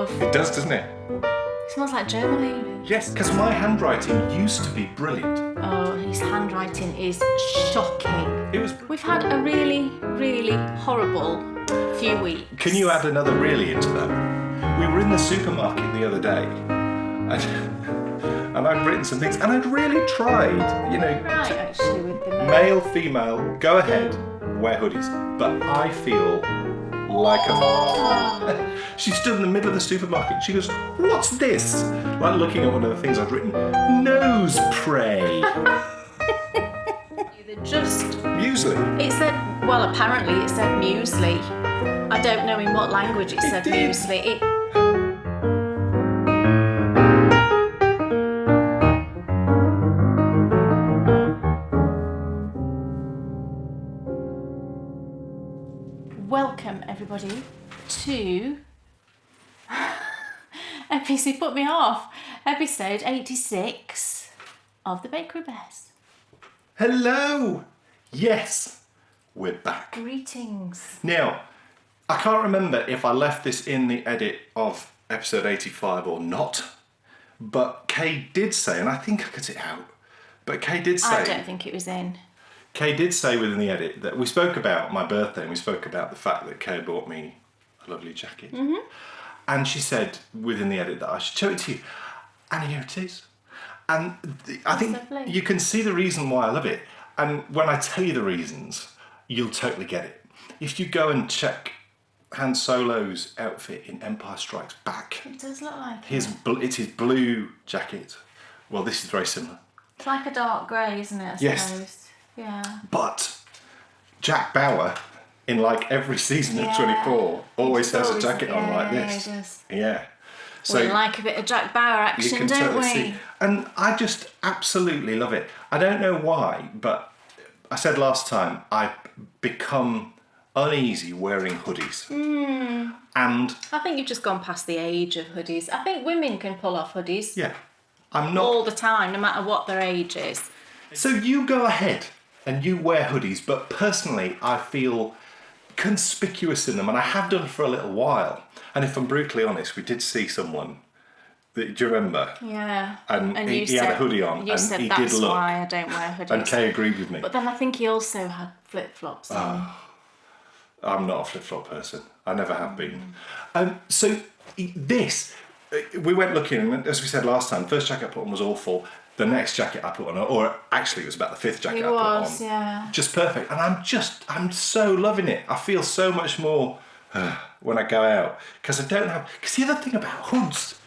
love. It does, doesn't it? It smells like Germaline. Yes, because my handwriting used to be brilliant. Oh, his handwriting is shocking. It was. We've had a really, really horrible few weeks. Can you add another really into that? We were in the supermarket the other day, and I'd written some things, and I'd really tried, Right, actually, with the male, female, go ahead, wear hoodies. But I feel like a... She stood in the middle of the supermarket. She goes, "What's this?" Like looking at one of the things I'd written. Nose spray. They're just... Muesli. It said, well, apparently it said muesli. I don't know in what language it said did. muesli. Welcome, everybody, to... episode, put me off. Episode 86 of the Bakery Bears. Hello. Yes, we're back. Greetings. Now, I can't remember if I left this in the edit of episode 85 or not, but Kay did say, and I think I cut it out, but Kay did say... I don't think it was in. Kay did say within the edit that we spoke about my birthday and we spoke about the fact that Kay bought me a lovely jacket. Mm-hmm. And she said within the edit that I should show it to you. And here it is. And I think lovely. You can see the reason why I love it. And when I tell you the reasons, you'll totally get it. If you go and check Han Solo's outfit in Empire Strikes Back, It does look like it's his blue jacket. Well, this is very similar. It's like a dark grey, isn't it, I Yes. suppose? Yeah. But Jack Bauer, in like every season of Yeah. 24, always has a Always- jacket on like yeah, this. he does. Yeah. So We like a bit of Jack Bauer you action, can don't totally we? see. And I just absolutely love it. I don't know why, but I said last time, I've become uneasy wearing hoodies. And I think you've just gone past the age of hoodies. I think women can pull off hoodies yeah, I'm not... all the time, no matter what their age is. So you go ahead and you wear hoodies, but personally I feel conspicuous in them, and I have done for a little while. And if I'm brutally honest, we did see someone, do you remember? Yeah. And he you had a hoodie on, You and said he that's did look. why I don't wear hoodies. And Kay agreed with me. But then I think he also had flip-flops on. I'm not a flip-flop person. I never have been. So this, we went looking, and as we said last time, the first jacket I put on was awful. The next jacket I put on, or actually it was about the fifth jacket It I put was, on. yeah. Just perfect. And I'm so loving it. I feel so much more when I go out. Because the other thing about hoods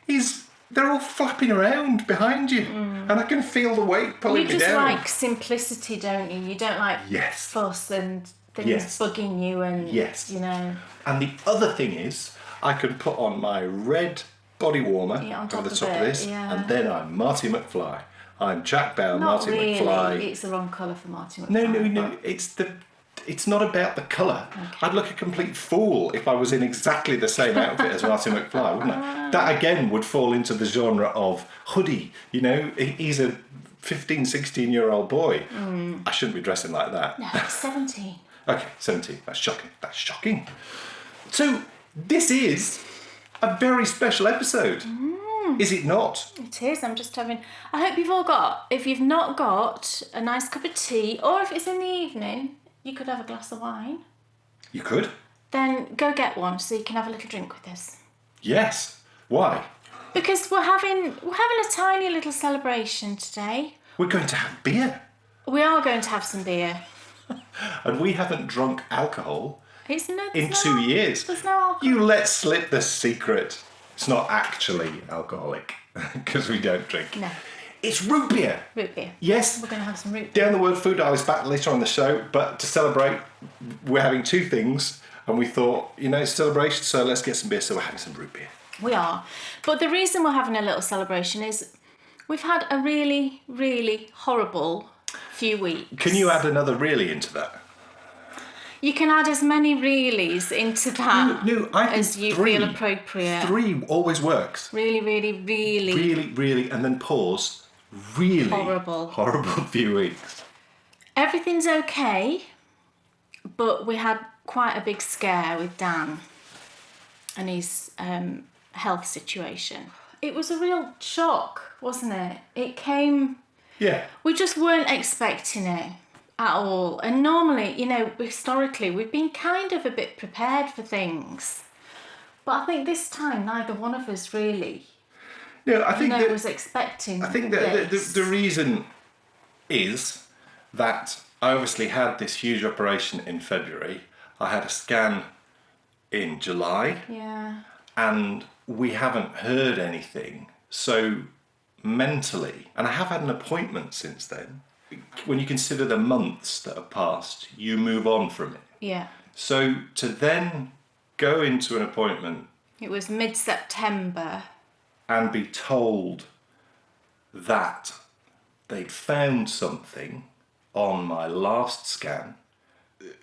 is they're all flapping around behind you. And I can feel the weight pulling You me just down. like simplicity, don't you? You don't like Yes. fuss and things Yes. bugging you and, Yes. you know. And the other thing is, I can put on my red body warmer Yeah, on top over the of top of it, this, yeah. and then I'm Marty McFly. I'm Jack Bauer, Not Marty really. McFly. It's the wrong colour for Marty McFly. No. but- It's not about the colour. I'd look a complete fool if I was in exactly the same outfit as Marty McFly, wouldn't I? That again would fall into the genre of hoodie. You know, he's a 15, 16-year-old boy. I shouldn't be dressing like that. No, it's 17. Okay, 17. That's shocking. So, this is a very special episode. Is it not? It is. I'm just having... I hope you've all got... If you've not got a nice cup of tea, or if it's in the evening, you could have a glass of wine. You could? Then go get one so you can have a little drink with us. Yes. Why? Because we're having a tiny little celebration today. We're going to have beer. We are going to have some beer. And we haven't drunk alcohol It's no, in 2 years. There's no alcohol. You let slip the secret. It's not actually alcoholic, because we don't drink. No. It's root beer. Root beer. Yes. We're going to have some root beer. Down the word food dial is back later on in the show, but to celebrate, we're having two things, and we thought, it's celebration, so let's get some beer, so we're having some root beer. We are. But the reason we're having a little celebration is we've had a really, really horrible few weeks. Can you add another really into that? You can add as many reallys into that No, I think as you three. feel appropriate. 3 always works. Really, really, really. Really, really, and then pause. Really Horrible few weeks. Everything's okay, but we had quite a big scare with Dan and his health situation. It was a real shock, wasn't it? It came... Yeah. We just weren't expecting it at all. And normally, historically, we've been kind of a bit prepared for things. But I think this time, neither one of us really, I think was expecting I think that the reason is that I obviously had this huge operation in February. I had a scan in July. Yeah. And we haven't heard anything. So mentally, and I have had an appointment since then, when you consider the months that have passed, you move on from it. Yeah. So to then go into an appointment... It was mid-September. And be told that they'd found something on my last scan.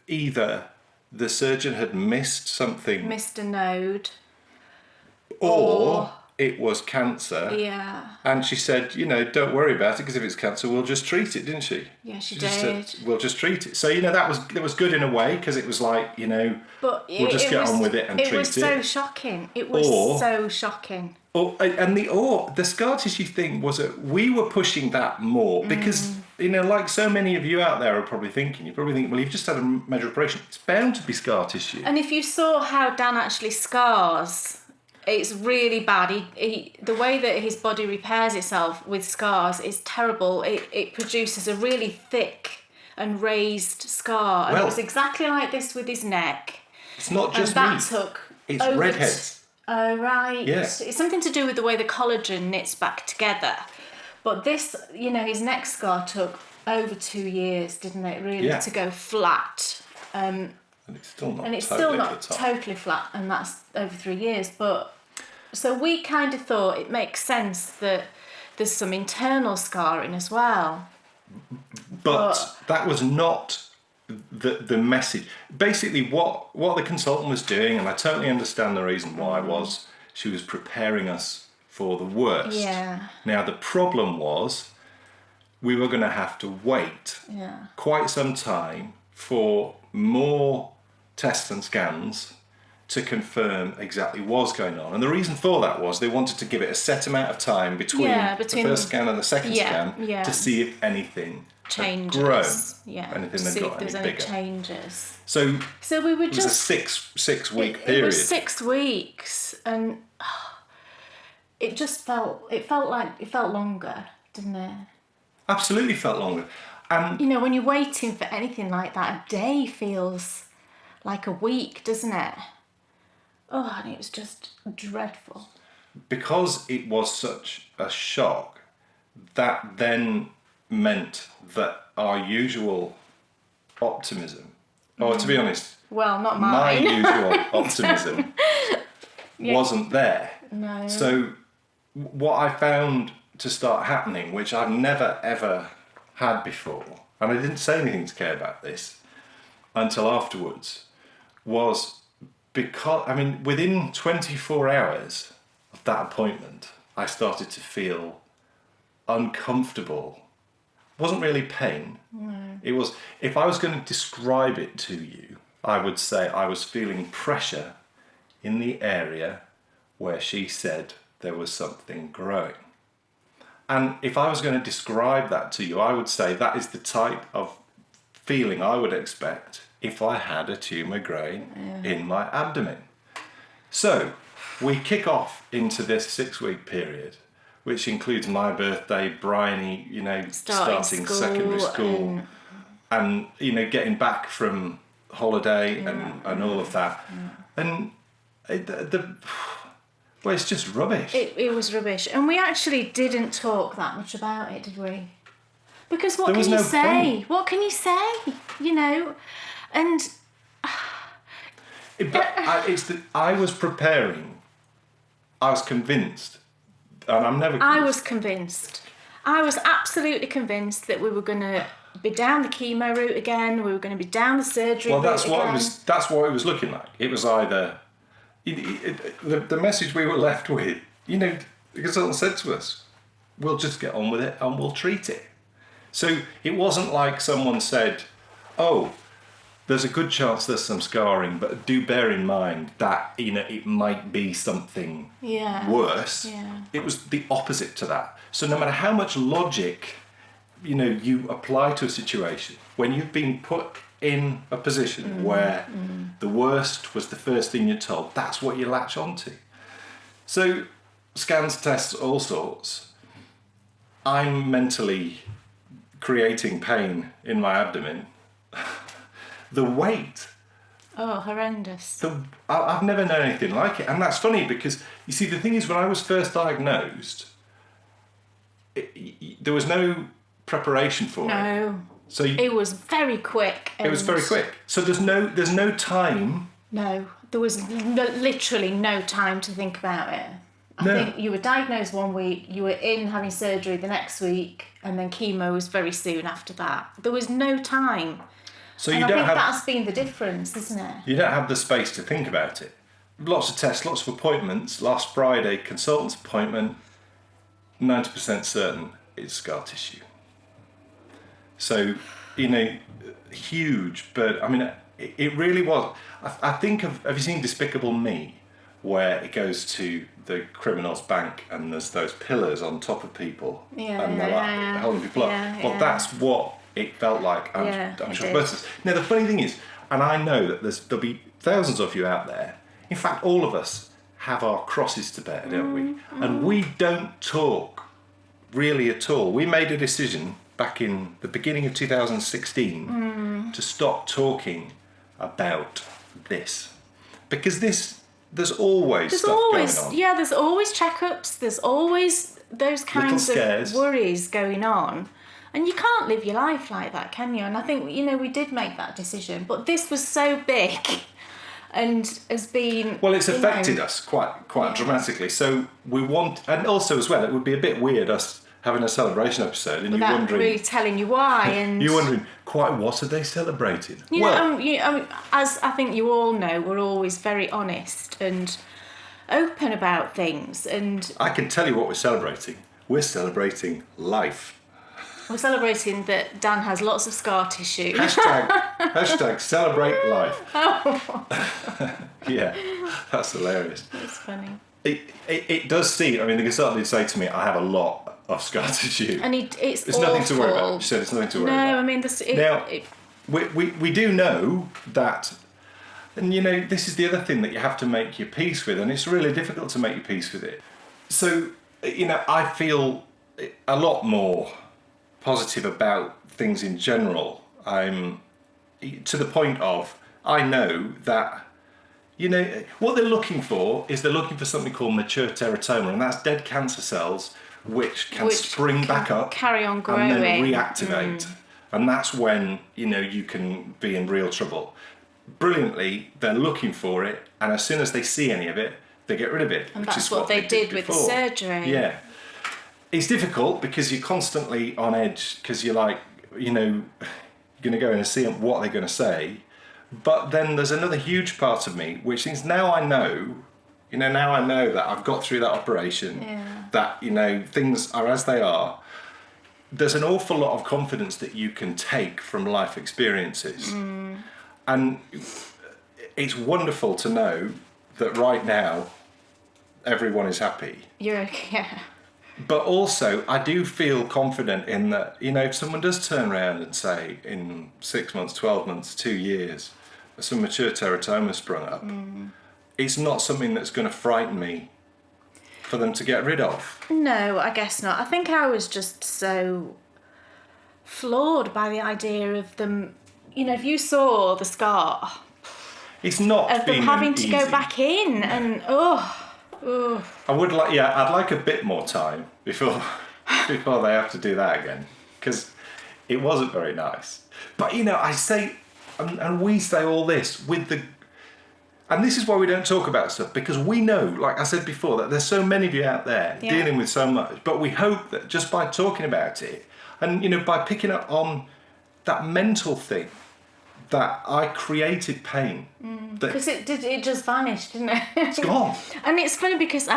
Either the surgeon had missed something... Missed a node. Or it was cancer. Yeah. And she said, don't worry about it, because if it's cancer, we'll just treat it, didn't she? Yeah, she just did. said, we'll just treat it. So, that was good in a way, because it was like, but we'll just get on with it and treat it. It was so shocking. It was so shocking. And the scar tissue thing was we were pushing that more, because, like so many of you out there are probably thinking, well, you've just had a major operation. It's bound to be scar tissue. And if you saw how Dan actually scars... It's really bad. The way that his body repairs itself with scars is terrible. It produces a really thick and raised scar. And it was exactly like this with his neck. It's not just and that took it's redheads. Oh, right. Yeah. It's something to do with the way the collagen knits back together. But this, his neck scar took over 2 years, didn't it, really, to go flat. And it's still not totally flat, and that's over 3 years. But so we kind of thought it makes sense that there's some internal scarring as well. But that was not the message. Basically, what the consultant was doing, and I totally understand the reason why, was she was preparing us for the worst. Yeah. Now, the problem was we were going to have to wait quite some time for more tests and scans to confirm exactly what's going on. And the reason for that was they wanted to give it a set amount of time between the first scan and the second scan to see if anything changes. Had grown. To Anything see that got if there's any any bigger. changes. So we were it was a six week period. It was 6 weeks, and it felt longer, didn't it? Absolutely felt longer. And when you're waiting for anything like that, a day feels like a week, doesn't it? Oh, and it was just dreadful. Because it was such a shock, that then meant that our usual optimism, or to be honest, well, not my mine. usual optimism wasn't there. No. So what I found to start happening, which I've never ever had before, and I didn't say anything to Kay about this until afterwards, was because, within 24 hours of that appointment, I started to feel uncomfortable. It wasn't really pain. No. It was, if I was going to describe it to you, I would say I was feeling pressure in the area where she said there was something growing. And if I was going to describe that to you, I would say that is the type of feeling I would expect if I had a tumour growing in my abdomen. So we kick off into this 6 week period, which includes my birthday, Bryony, starting secondary school, and getting back from holiday and all of that. And it's just rubbish. It was rubbish. And we actually didn't talk that much about it, did we? Because what can you say? What can you say? And... I was preparing. I was convinced. And I'm never... I was convinced. I was absolutely convinced that we were going to be down the chemo route again. We were going to be down the surgery route that's what again. That's what it was looking like. It was either... The message we were left with, the consultant said to us, we'll just get on with it and we'll treat it. So it wasn't like someone said, oh, there's a good chance there's some scarring, but do bear in mind that, you know, it might be something worse. Yeah. It was the opposite to that. So no matter how much logic, you know, you apply to a situation, when you've been put in a position where the worst was the first thing you're told, that's what you latch onto. So scans, tests, all sorts. I'm mentally creating pain in my abdomen. The weight. Oh, horrendous. I've never known anything like it. And that's funny because, you see, the thing is, when I was first diagnosed, there was no preparation for it. No. So it was very quick. It was very quick. So there's no time. No, there was literally no time to think about it. I think you were diagnosed one week, you were in having surgery the next week, and then chemo was very soon after that. There was no time. So I think that's been the difference, isn't it? You don't have the space to think about it. Lots of tests, lots of appointments. Last Friday, consultant's appointment, 90% certain it's scar tissue. So, you know, huge, but I mean, it really was. I think have you seen Despicable Me, where it goes to the criminal's bank and there's those pillars on top of people and they're like holding people up. Well, that's what it felt like. I'm sure most of us. Now, the funny thing is, and I know that there'll be thousands of you out there. In fact, all of us have our crosses to bear, don't we? And we don't talk really at all. We made a decision back in the beginning of 2016 to stop talking about this, because there's always stuff going on. Yeah, there's always checkups, there's always those kinds of worries going on, and you can't live your life like that, can you? And I think, you know, we did make that decision, but this was so big and has been, well, it's affected us quite dramatically. So we want, and also as well, it would be a bit weird us having a celebration episode and without you're wondering, really telling you why, and you're wondering, quite what are they celebrating? As I think you all know, we're always very honest and open about things, and I can tell you what we're celebrating. We're celebrating life. We're celebrating that Dan has lots of scar tissue. Hashtag celebrate life. Yeah, that's hilarious. It's funny. It does seem, I mean, the consultant did say to me, I have a lot of scar tissue. And it's awful. Nothing to worry about. She said it's nothing to worry about. No, I mean, we do know that, and you know, this is the other thing that you have to make your peace with, and it's really difficult to make your peace with it. So, you know, I feel a lot more positive about things in general. I'm to the point of, I know that, you know, what they're looking for is they're looking for something called mature teratoma, and that's dead cancer cells which can spring back up, carry on growing, and then reactivate. And that's when, you know, you can be in real trouble. Brilliantly, they're looking for it, and as soon as they see any of it, they get rid of it. And that's what they did with the surgery. Yeah. It's difficult because you're constantly on edge, because you're like, you know, you're going to go in and see them, what they're going to say. But then there's another huge part of me, which is now I know that I've got through that operation, that, you know, things are as they are. There's an awful lot of confidence that you can take from life experiences. And it's wonderful to know that right now everyone is happy. But also, I do feel confident in that, you know, if someone does turn around and say in 6 months, 12 months, 2 years, some mature teratoma sprung up, it's not something that's going to frighten me for them to get rid of. No, I guess not. I think I was just so floored by the idea of them, you know, if you saw the scar, it's not of them having to go back in, and I would like, I'd like a bit more time before they have to do that again, because it wasn't very nice. But, you know, I say, and we say all this with the, and this is why we don't talk about stuff, because we know, like I said before, that there's so many of you out there dealing with so much, but we hope that just by talking about it, and, you know, by picking up on that mental thing, that I created pain. Because it just vanished, didn't it? It's gone. And it's funny because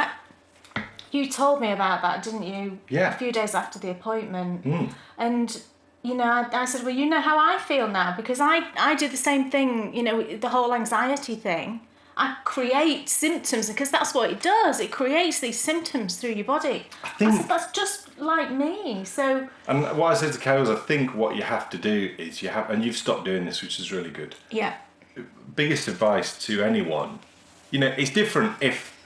you told me about that, didn't you? Yeah. A few days after the appointment. And I said, well, you know how I feel now, because I do the same thing, the whole anxiety thing. I create symptoms, because that's what it does. It creates these symptoms through your body. I think that's just like me. So. And what I said to Cowl is, I think what you have to do is and you've stopped doing this, which is really good. Yeah. Biggest advice to anyone, it's different if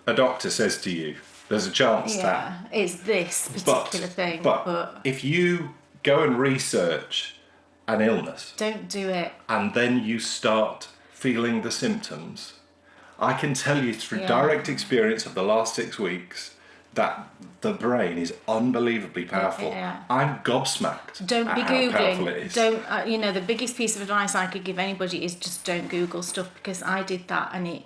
a doctor says to you, there's a chance that it's this particular thing. But if you go and research an illness, don't do it. And then you start feeling the symptoms, I can tell you through direct experience of the last 6 weeks that the brain is unbelievably powerful. Yeah. I'm gobsmacked. Don't be at how powerful Googling. it is. Don't. The biggest piece of advice I could give anybody is just don't Google stuff, because I did that and it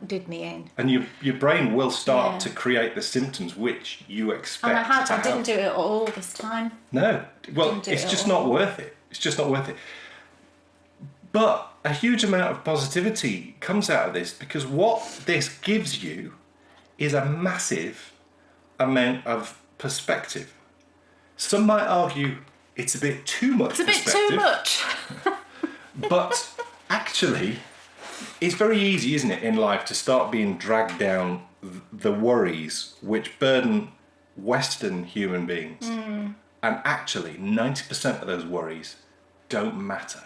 did me in. And your brain will start to create the symptoms which you expect. And I didn't do it at all this time. No, well, it's just not worth it. It's just not worth it. But a huge amount of positivity comes out of this, because what this gives you is a massive amount of perspective. Some might argue it's a bit too much perspective. It's a bit too much. But actually, it's very easy, isn't it, in life to start being dragged down the worries which burden Western human beings. And actually, 90% of those worries don't matter.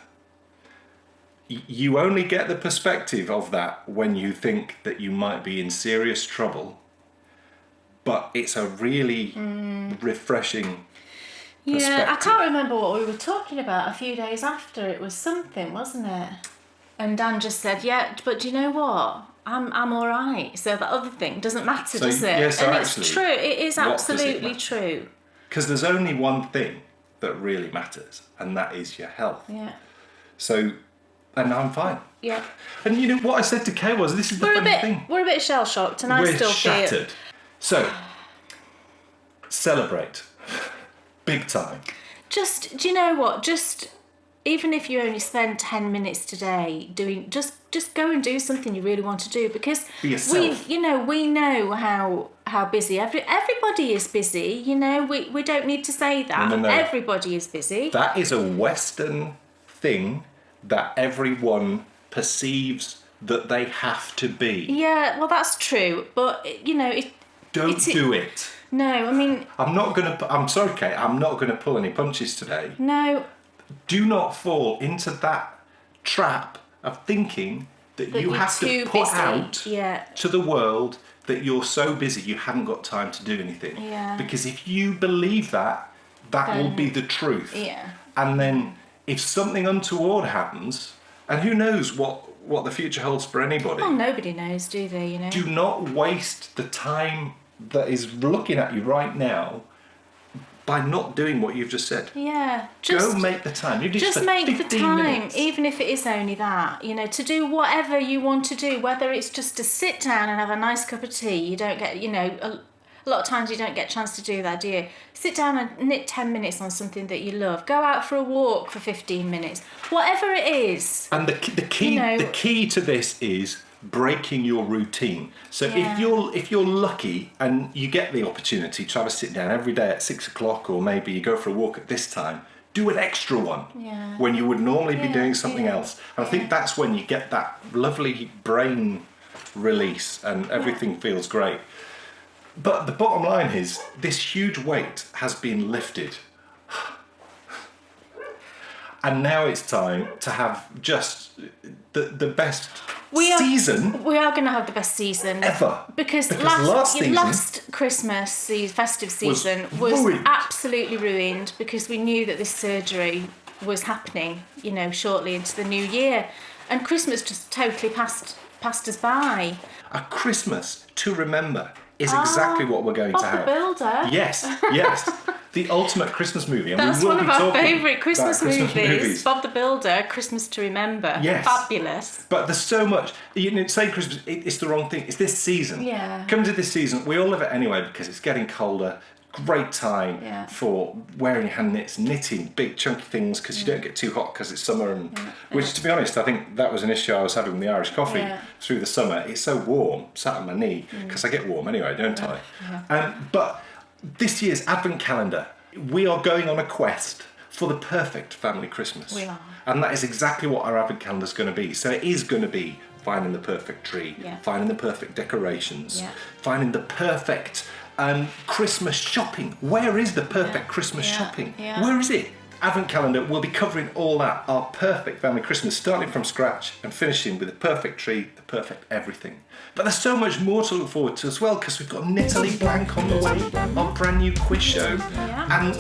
You only get the perspective of that when you think that you might be in serious trouble. But it's a really refreshing perspective. Yeah, I can't remember what we were talking about a few days after. It was something, wasn't it? And Dan just said, yeah, but do you know what? I'm all right. So that other thing doesn't matter, does it? Yeah, so and actually, it's true. It is absolutely true. Because there's only one thing that really matters, and that is your health. Yeah. So, and I'm fine. Yeah. And what I said to Kay was, this is the funny thing. We're a bit shell-shocked, and I We're still shattered. feel... So, celebrate. Big time. Do you know what? Even if you only spend 10 minutes today doing, just go and do something you really want to do, because Be yourself. we know how busy everybody is busy. We don't need to say that. No. Everybody is busy. That is a Western thing that everyone perceives that they have to be. Yeah, well, that's true, but Don't do it. No, I mean, I'm sorry, Kate, I'm not gonna pull any punches today. no. Do not fall into that trap of thinking that you have to put busy. out to the world that you're so busy you haven't got time to do anything. Yeah. Because if you believe that will be the truth. Yeah. And then if something untoward happens, and who knows what the future holds for anybody. Well, nobody knows, do they? Do not waste the time that is looking at you right now by not doing what you've just said. Yeah. Go make the time. You just make the 15 time, minutes. even if it is only that, to do whatever you want to do, whether it's just to sit down and have a nice cup of tea. You don't get, a lot of times you don't get a chance to do that, do you? Sit down and knit 10 minutes on something that you love. Go out for a walk for 15 minutes. Whatever it is. And the key to this is breaking your routine. So if you're lucky and you get the opportunity to have a sit down every day at 6 o'clock, or maybe you go for a walk at this time, do an extra one when you would normally be doing something else. And I think that's when you get that lovely brain release and everything feels great. But the bottom line is, this huge weight has been lifted. And now it's time to have just the best season. We are going to have the best season ever. Because last Christmas, the festive season, was absolutely ruined, because we knew that this surgery was happening, shortly into the new year. And Christmas just totally passed us by. A Christmas to remember is exactly what we're going to have. Bob the Builder. Yes. The ultimate Christmas movie. And that's we will one of be our favourite Christmas movies. Bob the Builder, Christmas to Remember. Yes. Fabulous. But there's so much. Saying Christmas, it's the wrong thing. It's this season. Yeah. Come to this season, we all love it anyway, because it's getting colder. Great time for wearing your hand knits, knitting big chunky things, because you don't get too hot because it's summer. Which, to be honest, I think that was an issue I was having with the Irish coffee through the summer. It's so warm, sat on my knee, because I get warm anyway, don't I? But this year's Advent calendar, we are going on a quest for the perfect family Christmas. We are. And that is exactly what our advent calendar is going to be. So it is going to be finding the perfect tree, finding the perfect decorations, finding the perfect Christmas shopping. Where is the perfect Christmas shopping? Yeah. Where is it? Advent calendar, we'll be covering all that, our perfect family Christmas, starting from scratch and finishing with the perfect tree, the perfect everything. But there's so much more to look forward to as well, because we've got Natalie Blank on the way, our brand new quiz show, and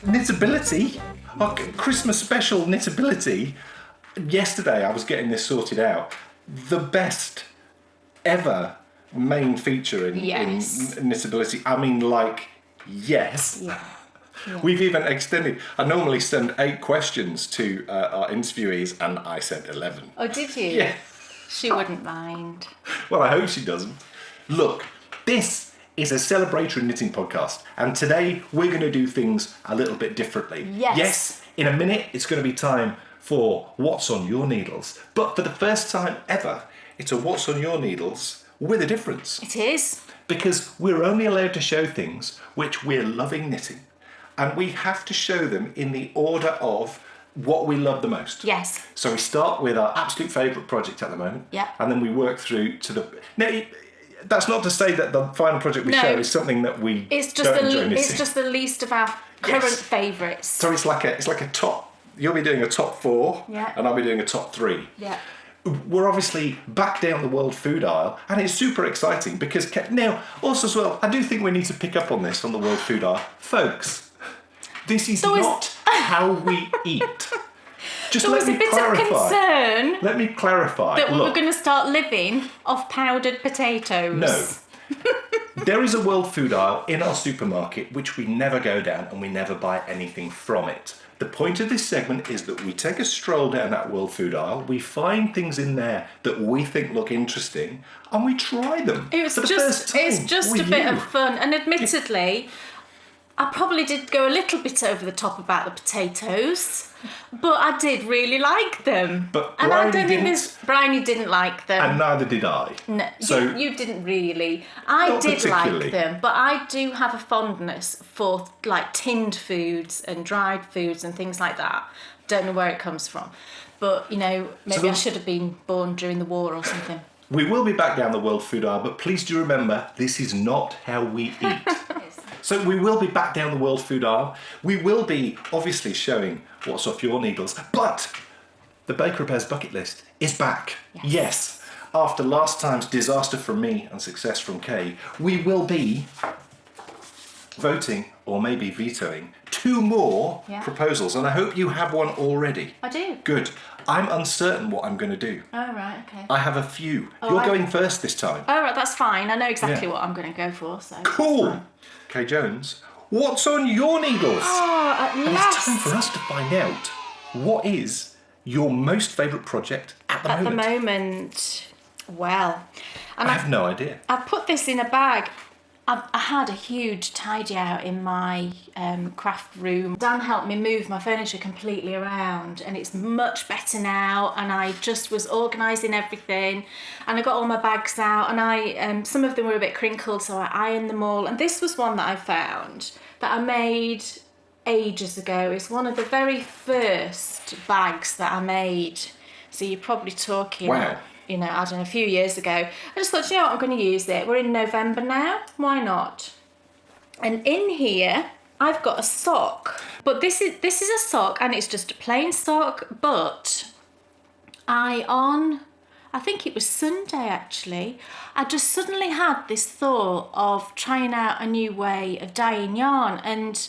Knitability, our Christmas special Knitability. Yesterday I was getting this sorted out. The best ever main feature in Knitability. I mean, like, yes. Yeah. We've even extended. I normally send 8 questions to our interviewees, and I sent 11. Oh, did you? Yeah. She wouldn't mind. Well, I hope she doesn't. Look, this is a celebratory knitting podcast, and today we're going to do things a little bit differently. Yes, in a minute it's going to be time for What's on Your Needles, but for the first time ever, it's a What's on Your Needles with a difference. It is. Because we're only allowed to show things which we're loving knitting. And we have to show them in the order of what we love the most. Yes. So we start with our absolute favourite project at the moment. Yeah. And then we work through to the... Now, that's not to say that the final project we show is something that we don't enjoy knitting. It's just the least of our current favourites. So it's like a top... You'll be doing a top 4, and I'll be doing a top 3. Yeah. We're obviously back down the world food aisle, and it's super exciting because... Now, also as well, I do think we need to pick up on this on the world food aisle. Folks... This is not how we eat. Just there was a bit of concern. Let me clarify. That we were going to start living off powdered potatoes. No. There is a world food aisle in our supermarket which we never go down, and we never buy anything from it. The point of this segment is that we take a stroll down that world food aisle, we find things in there that we think look interesting, and we try them. It's just a bit of fun, and admittedly... I probably did go a little bit over the top about the potatoes, but I did really like them. But Bryony didn't like them. And neither did I. No, so you didn't really. I did like them, but I do have a fondness for like tinned foods and dried foods and things like that. Don't know where it comes from. But, maybe I should have been born during the war or something. We will be back down the world food aisle, but please do remember, this is not how we eat. So we will be back down the world food aisle. We will be obviously showing what's off your needles, but the Baker Repairs bucket list is back. Yes. After last time's disaster from me and success from Kay, we will be voting or maybe vetoing 2 more proposals, and I hope you have one already. I do. Good. I'm uncertain what I'm going to do. Oh, right, okay. I have a few. You're going first this time. Oh, right, that's fine. I know exactly what I'm going to go for. So cool. Kay Jones, what's on your needles? Oh, at last. It's time for us to find out what is your most favourite project at the moment. At the moment, well... I have no idea. I've put this in a bag. I had a huge tidy out in my craft room. Dan helped me move my furniture completely around, and it's much better now, and I just was organising everything, and I got all my bags out, and I some of them were a bit crinkled, so I ironed them all, and this was one that I found that I made ages ago. It's one of the very first bags that I made, so you're probably talking... Wow. I don't know, a few years ago. I just thought, what, I'm going to use it. We're in November now. Why not? And in here, I've got a sock. But this is a sock, and it's just a plain sock. But I think it was Sunday, actually, I just suddenly had this thought of trying out a new way of dyeing yarn. And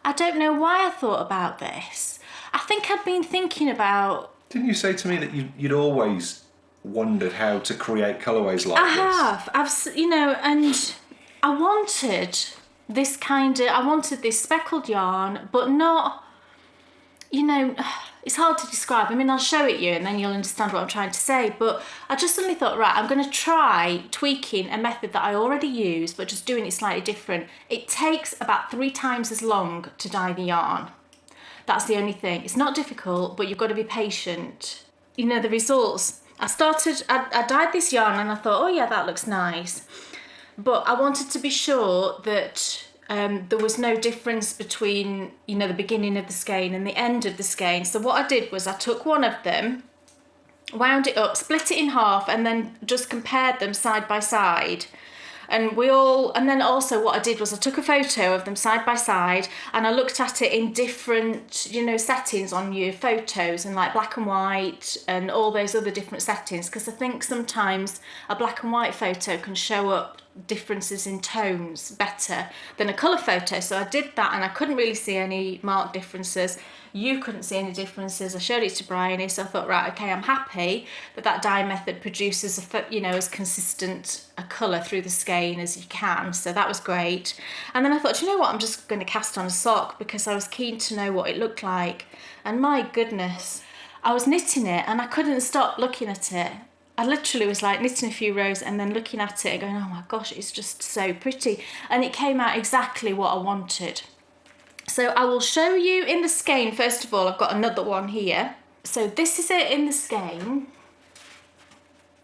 I don't know why I thought about this. I think I'd been thinking about... Didn't you say to me that you'd always... wondered how to create colourways like this? And I wanted I wanted this speckled yarn, but not, it's hard to describe. I mean, I'll show it you and then you'll understand what I'm trying to say, but I just suddenly thought, right, I'm going to try tweaking a method that I already use, but just doing it slightly different. It takes about 3 times as long to dye the yarn. That's the only thing. It's not difficult, but you've got to be patient. The results... I dyed this yarn and I thought, oh yeah, that looks nice. But I wanted to be sure that there was no difference between, the beginning of the skein and the end of the skein. So what I did was I took one of them, wound it up, split it in half, and then just compared them side by side. And then also what I did was I took a photo of them side by side, and I looked at it in different, settings on your photos, and like black and white and all those other different settings, because I think sometimes a black and white photo can show up differences in tones better than a colour photo. So I did that, and I couldn't really see any marked differences. You couldn't see any differences. I showed it to Bryony, so I thought, right, okay, I'm happy that dye method produces as consistent a colour through the skein as you can. So that was great. And then I thought, you know what, I'm just going to cast on a sock, because I was keen to know what it looked like. And my goodness, I was knitting it and I couldn't stop looking at it. I literally was like knitting a few rows and then looking at it and going, oh my gosh, it's just so pretty. And it came out exactly what I wanted. So I will show you in the skein. First of all, I've got another one here. So this is it in the skein.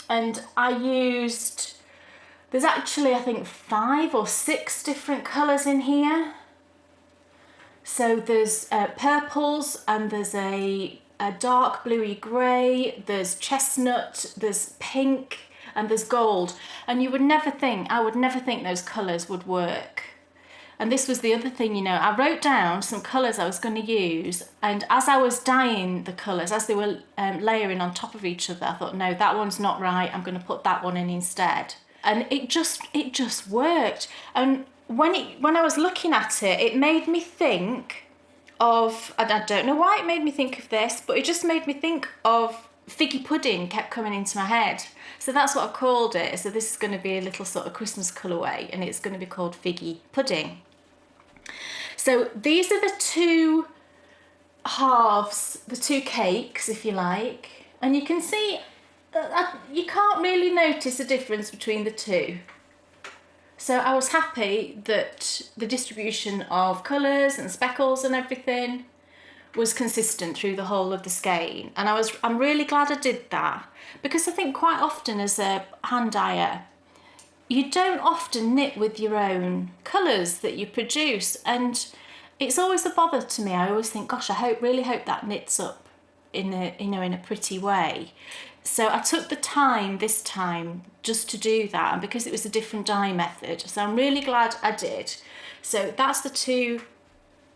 And I used, there's actually, I think, 5 or 6 different colours in here. So there's purples, and there's a dark bluey grey, there's chestnut, there's pink, and there's gold. And I would never think those colours would work. And this was the other thing, I wrote down some colours I was going to use, and as I was dyeing the colours, as they were layering on top of each other, I thought, no, that one's not right, I'm going to put that one in instead. And it just worked. And when I was looking at it, it made me think of, and I don't know why it made me think of this, but it just made me think of figgy pudding kept coming into my head. So that's what I called it. So this is going to be a little sort of Christmas colourway, and it's going to be called figgy pudding. So these are the 2 halves, the 2 cakes, if you like. And you can see, you can't really notice a difference between the 2. So I was happy that the distribution of colours and speckles and everything was consistent through the whole of the skein. And I'm really glad I did that, because I think quite often as a hand dyer, you don't often knit with your own colours that you produce, and it's always a bother to me. I always think, gosh, really hope that knits up in a pretty way. So I took the time this time just to do that, and because it was a different dye method, so I'm really glad I did. So that's the 2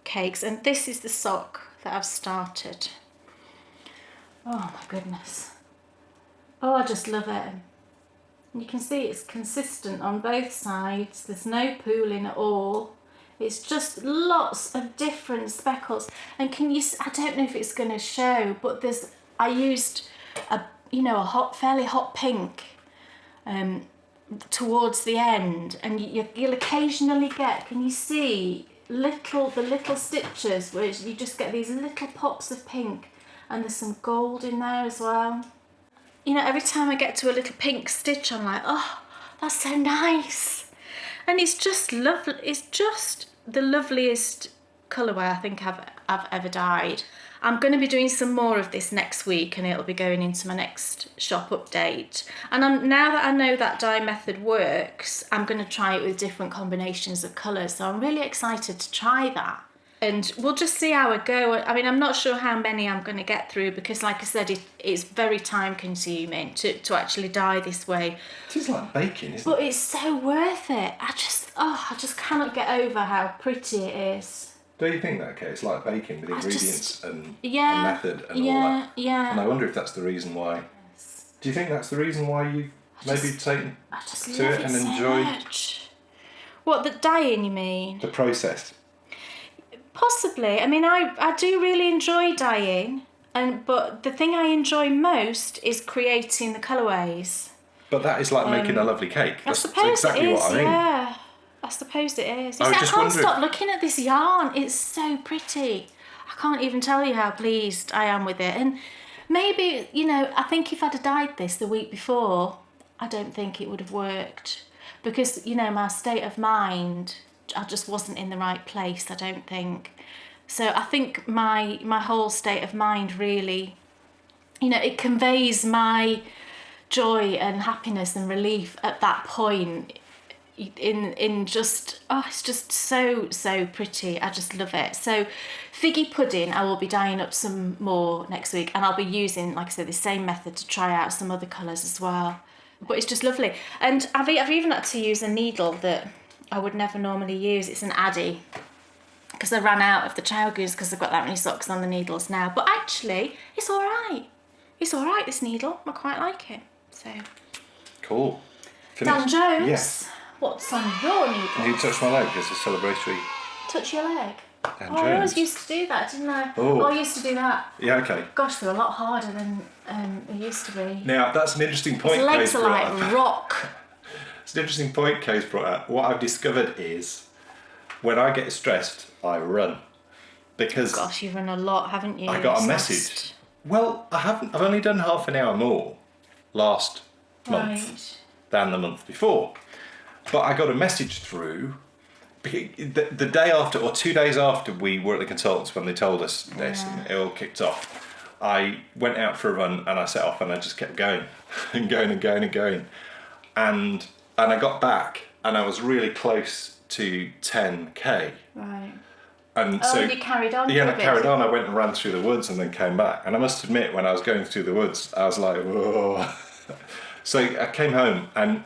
cakes, and this is the sock that I've started. Oh my goodness. Oh, I just love it. You can see it's consistent on both sides. There's no pooling at all. It's just lots of different speckles. And I don't know if it's going to show, but I used a fairly hot pink towards the end, and you'll occasionally get, can you see the little stitches where you just get these little pops of pink, and there's some gold in there as well. Every time I get to a little pink stitch, I'm like, oh, that's so nice. And it's just lovely. It's just the loveliest colourway I think I've ever dyed. I'm going to be doing some more of this next week, and it'll be going into my next shop update. And now that I know that dye method works, I'm going to try it with different combinations of colours. So I'm really excited to try that. And we'll just see how I go. I mean, I'm not sure how many I'm going to get through, because like I said, it's very time consuming to actually dye this way. It is like baking, isn't it? But it's so worth it. I just cannot get over how pretty it is. Do you think that, Kate? It's like baking with ingredients and method and all that. Yeah. And I wonder if that's the reason why. Yes. Do you think that's the reason why you've maybe taken to it and enjoyed? Much. What, the dyeing, you mean? The process. Possibly. I mean, I do really enjoy dyeing, but the thing I enjoy most is creating the colourways. But that is like making a lovely cake. That's exactly what I mean. Yeah. I suppose it is. I can't stop looking at this yarn. It's so pretty. I can't even tell you how pleased I am with it. And maybe, I think if I'd have dyed this the week before, I don't think it would have worked. Because, my state of mind, I just wasn't in the right place, I don't think. So I think my whole state of mind really, it conveys my joy and happiness and relief at that point. in just, it's just so pretty. I just love it. So figgy pudding, I will be dyeing up some more next week, and I'll be using, like I said, the same method to try out some other colours as well. But it's just lovely. And I've even had to use a needle that I would never normally use. It's an Addy, because I ran out of the child goose because I've got that many socks on the needles now. But actually, it's all right. It's all right, this needle. I quite like it. So. Cool. Dan Jones, Yes. what's on your needle? You touch my leg as a celebratory. Touch your leg. Dan I always Jones. used to do that, didn't I? Oh. I used to do that. Yeah, okay. Gosh, they're a lot harder than it used to be. Now, that's an interesting point His legs Kay's are brought like up. rock. It's an interesting point Kay's brought up. What I've discovered is when I get stressed, I run. Because Gosh, you've run a lot, haven't you? I got a This message. last- Well, I haven't. I've only done half an hour more last month Right. than the month before. But I got a message through the day after, or 2 days after we were at the consultants when they told us this and it all kicked off. I went out for a run and I set off and I just kept going and going and going and going. And I got back and I was really close to 10k. Right. And Oh, so you carried on yeah, for and a I bit. carried on. I went and ran through the woods and then came back. And I must admit, when I was going through the woods, I was like, whoa. So I came home and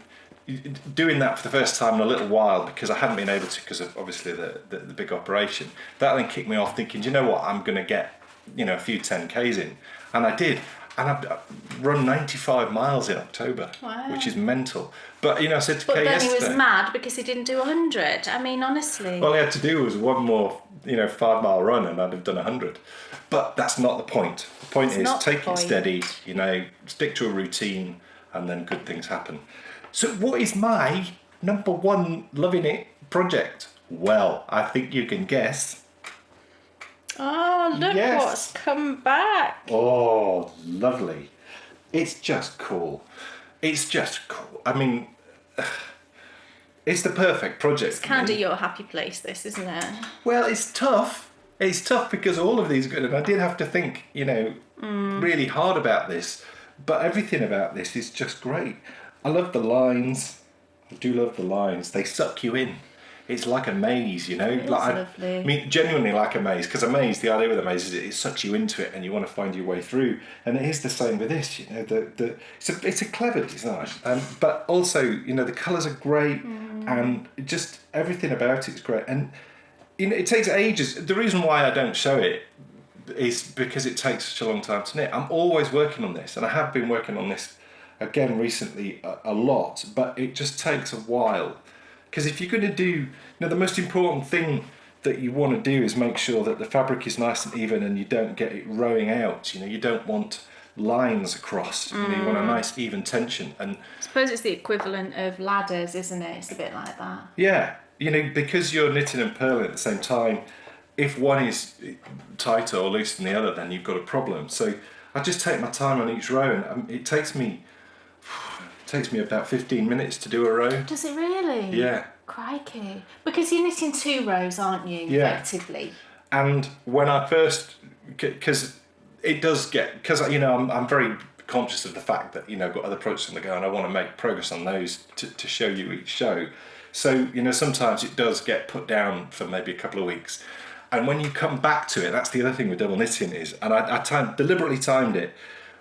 doing that for the first time in a little while, because I hadn't been able to, because of obviously the big operation. That then kicked me off thinking, do you know what, I'm going to get, a few 10Ks in. And I did. And I've run 95 miles in October, Wow. which is mental. But, I said to But Kay then yesterday... he was mad because he didn't do 100. I mean, honestly. All I had to do was one more, 5 mile run and I'd have done 100. But that's not the point. The point is not the take it point. steady, stick to a routine, and then good things happen. So what is my number one loving it project? Well, I think you can guess. Oh, look Yes. what's come back. Oh, lovely. It's just cool. It's just cool. I mean, it's the perfect project. It's kind of your happy place, this, isn't it? Well, it's tough. It's tough because all of these are good, and I did have to think, really hard about this. But everything about this is just great. I love the lines. I do love the lines. They suck you in. It's like a maze, It is like lovely. I mean, genuinely like a maze. Because a maze, the idea with a maze is it sucks you into it, and you want to find your way through. And it is the same with this. It's a clever design, but also the colours are great, and just everything about it's great. And it takes ages. The reason why I don't show it is because it takes such a long time to knit. I'm always working on this, and I have been working on this again recently a lot, but it just takes a while. Because if you're going to do, the most important thing that you want to do is make sure that the fabric is nice and even and you don't get it rowing out. You don't want lines across. You want a nice even tension. And I suppose it's the equivalent of ladders, isn't it? It's a bit like that. yeah, because you're knitting and purling at the same time, if one is tighter or looser than the other, then you've got a problem. So I just take my time on each row, and it takes me about 15 minutes to do a row. Does it really? Yeah. Crikey. Because you're knitting 2 rows, aren't you, Yeah. effectively? And when I first, because it does get, because I'm very conscious of the fact that I've got other projects on the go and I want to make progress on those to show you each show. So sometimes it does get put down for maybe a couple of weeks, and when you come back to it, that's the other thing with double knitting is, and I deliberately timed it.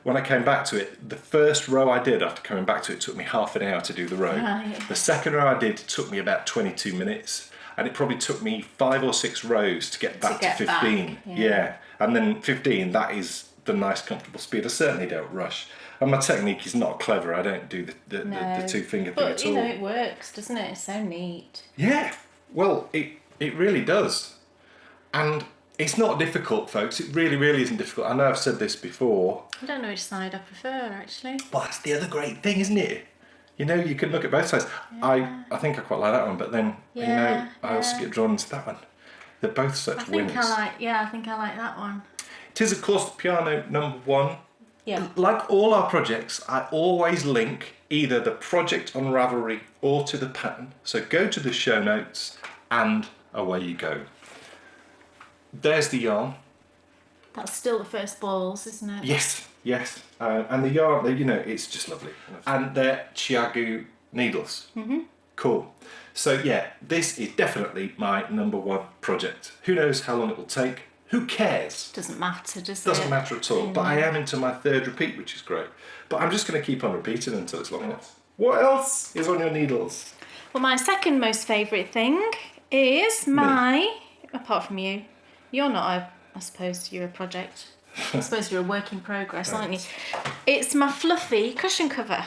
When I came back to it, the first row I did after coming back to it took me half an hour to do the row. Right. The second row I did took me about 22 minutes. And it probably took me 5 or 6 rows to get back to 15. back, yeah. And then 15, that is the nice, comfortable speed. I certainly don't rush. And my technique is not clever. I don't do the 2-finger thing But, at all. it works, doesn't it? It's so neat. Yeah. Well, it really does. And it's not difficult, folks. It really, really isn't difficult. I know I've said this before. I don't know which side I prefer, actually. Well, that's the other great thing, isn't it? You can look at both sides. Yeah. I think I quite like that one, but then, Yeah, I also yeah. get drawn into that one. They're both such I think winners. I like that one. It is, of course, the piano number 1. Yeah. Like all our projects, I always link either the project on Ravelry or to the pattern. So go to the show notes and away you go. There's the yarn. That's still the first balls, isn't it? Yes. And the yarn, it's just lovely. And they're Chiagu needles. Mm-hmm. Cool. So yeah, this is definitely my number one project. Who knows how long it will take? Who cares? Doesn't matter, does it? Doesn't matter at all. But I am into my third repeat, which is great. But I'm just going to keep on repeating until it's long enough. What else is on your needles? Well, my second most favourite thing is apart from you, you're not I suppose you're a project. I suppose you're a work in progress, aren't you? It's my fluffy cushion cover.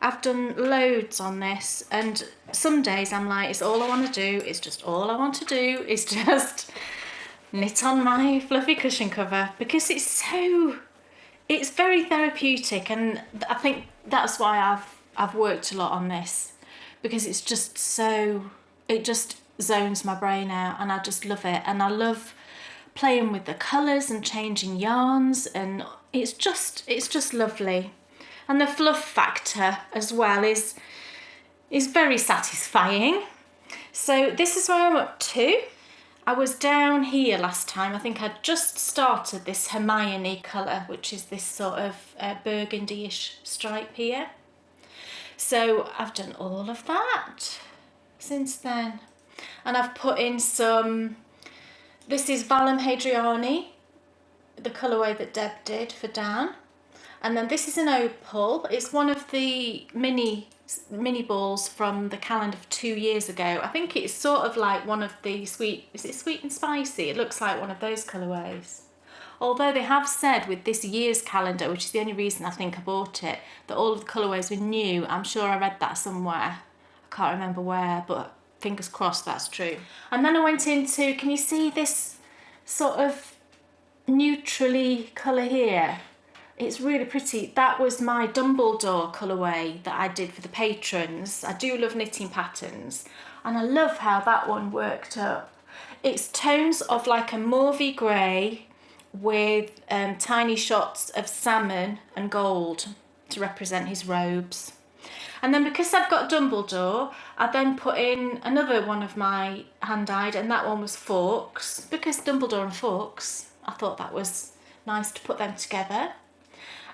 I've done loads on this, and some days I'm like, it's all I want to do. It's just all I want to do is just knit on my fluffy cushion cover, because it's very therapeutic, and I think that's why I've worked a lot on this, because it's just it just zones my brain out, and I just love it, and I love playing with the colours and changing yarns, and it's just lovely. And the fluff factor as well is very satisfying. So this is where I'm up to. I was down here last time. I think I'd just started this Hermione colour, which is this sort of burgundy-ish stripe here. So I've done all of that since then. And I've put in some, this is Valum Hadriani, the colourway that Deb did for Dan. And then this is an opal. It's one of the mini balls from the calendar of 2 years ago. I think it's sort of like one of the is it sweet and spicy? It looks like one of those colourways. Although they have said with this year's calendar, which is the only reason I think I bought it, that all of the colourways were new. I'm sure I read that somewhere. I can't remember where, but fingers crossed that's true. And then I went into, can you see this sort of neutrally colour here? It's really pretty. That was my Dumbledore colourway that I did for the patrons. I do love knitting patterns, and I love how that one worked up. It's tones of like a mauvey grey with tiny shots of salmon and gold to represent his robes. And then because I've got Dumbledore, I then put in another one of my hand-dyed, and that one was Fawkes. Because Dumbledore and Fawkes, I thought that was nice to put them together.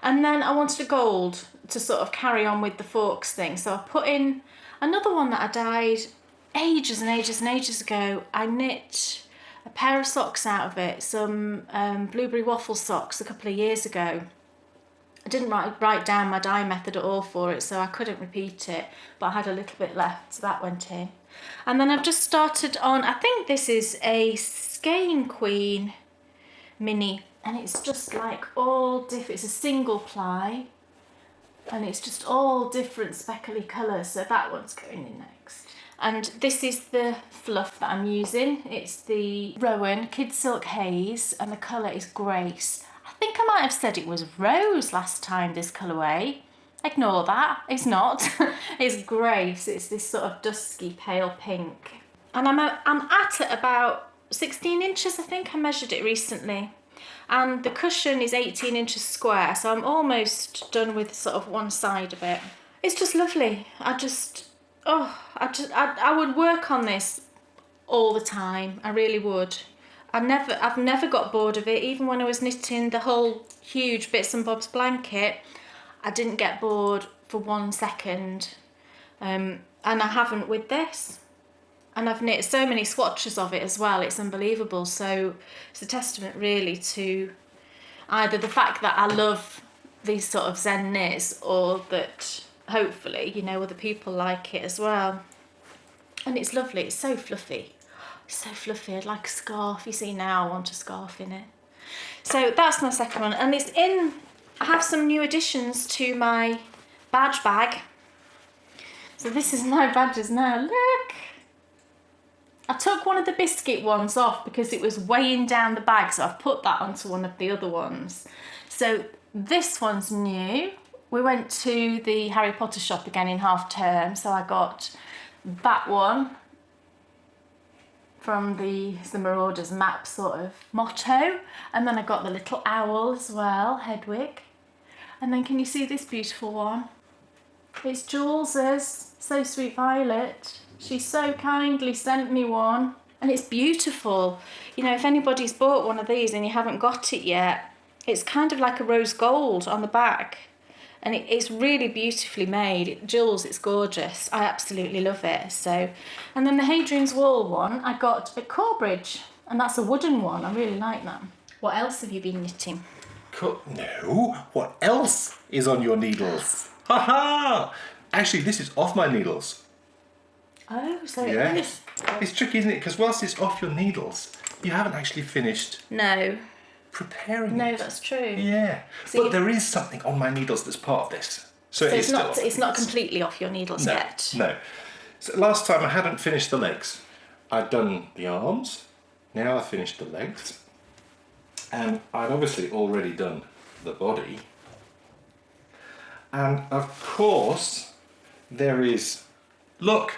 And then I wanted a gold to sort of carry on with the Fawkes thing. So I put in another one that I dyed ages and ages and ages ago. I knit a pair of socks out of it, some blueberry waffle socks a couple of years ago. I didn't write down my dye method at all for it, so I couldn't repeat it, but I had a little bit left, so that went in. And then I've just started on, I think this is a Skein Queen mini, and it's just like all different, it's a single ply, and it's just all different speckly colours, so that one's going in next. And this is the fluff that I'm using. It's the Rowan Kid Silk Haze, and the colour is Grace. I think I might have said it was Rose last time, this colourway. Ignore that, it's not. It's Grace, it's this sort of dusky pale pink. And I'm at it about 16 inches, I think. I measured it recently. And the cushion is 18 inches square, so I'm almost done with sort of one side of it. It's just lovely. I would work on this all the time. I really would. I've never got bored of it. Even when I was knitting the whole huge bits and bobs blanket, I didn't get bored for 1 second. And I haven't with this. And I've knit so many swatches of it as well. It's unbelievable. So it's a testament really to either the fact that I love these sort of Zen knits, or that hopefully, you know, other people like it as well. And it's lovely. It's so fluffy. It's so fluffy. I'd like a scarf. You see now I want a scarf in it. So that's my second one. And it's in, I have some new additions to my badge bag. So this is my badges now. Look. I took one of the biscuit ones off because it was weighing down the bag, so I've put that onto one of the other ones. So this one's new. We went to the Harry Potter shop again in half term, so I got that one from the Marauders map sort of motto, and then I got the little owl as well, Hedwig. And then can you see this beautiful one? It's Jules's So Sweet Violet. She so kindly sent me one, and it's beautiful. You know, if anybody's bought one of these and you haven't got it yet, it's kind of like a rose gold on the back, And it's really beautifully made. Jules, it's gorgeous. I absolutely love it. So, and then the Hadrian's Wall one, I got at Corbridge, and that's a wooden one. I really like that. What else have you been knitting? No, what else is on your needles? Ha ha! Actually, this is off my needles. Oh, so Yeah. it is. It's tricky, isn't it? Because whilst it's off your needles, you haven't actually finished No. preparing No, it. that's true. Yeah. So But there is something on my needles that's part of this. So it is it's still not off my it's not needles. completely off your needles No, yet. no. So last time I hadn't finished the legs. I'd done the arms. Now I've finished the legs. And I'd obviously already done the body. And of course, there is... Look!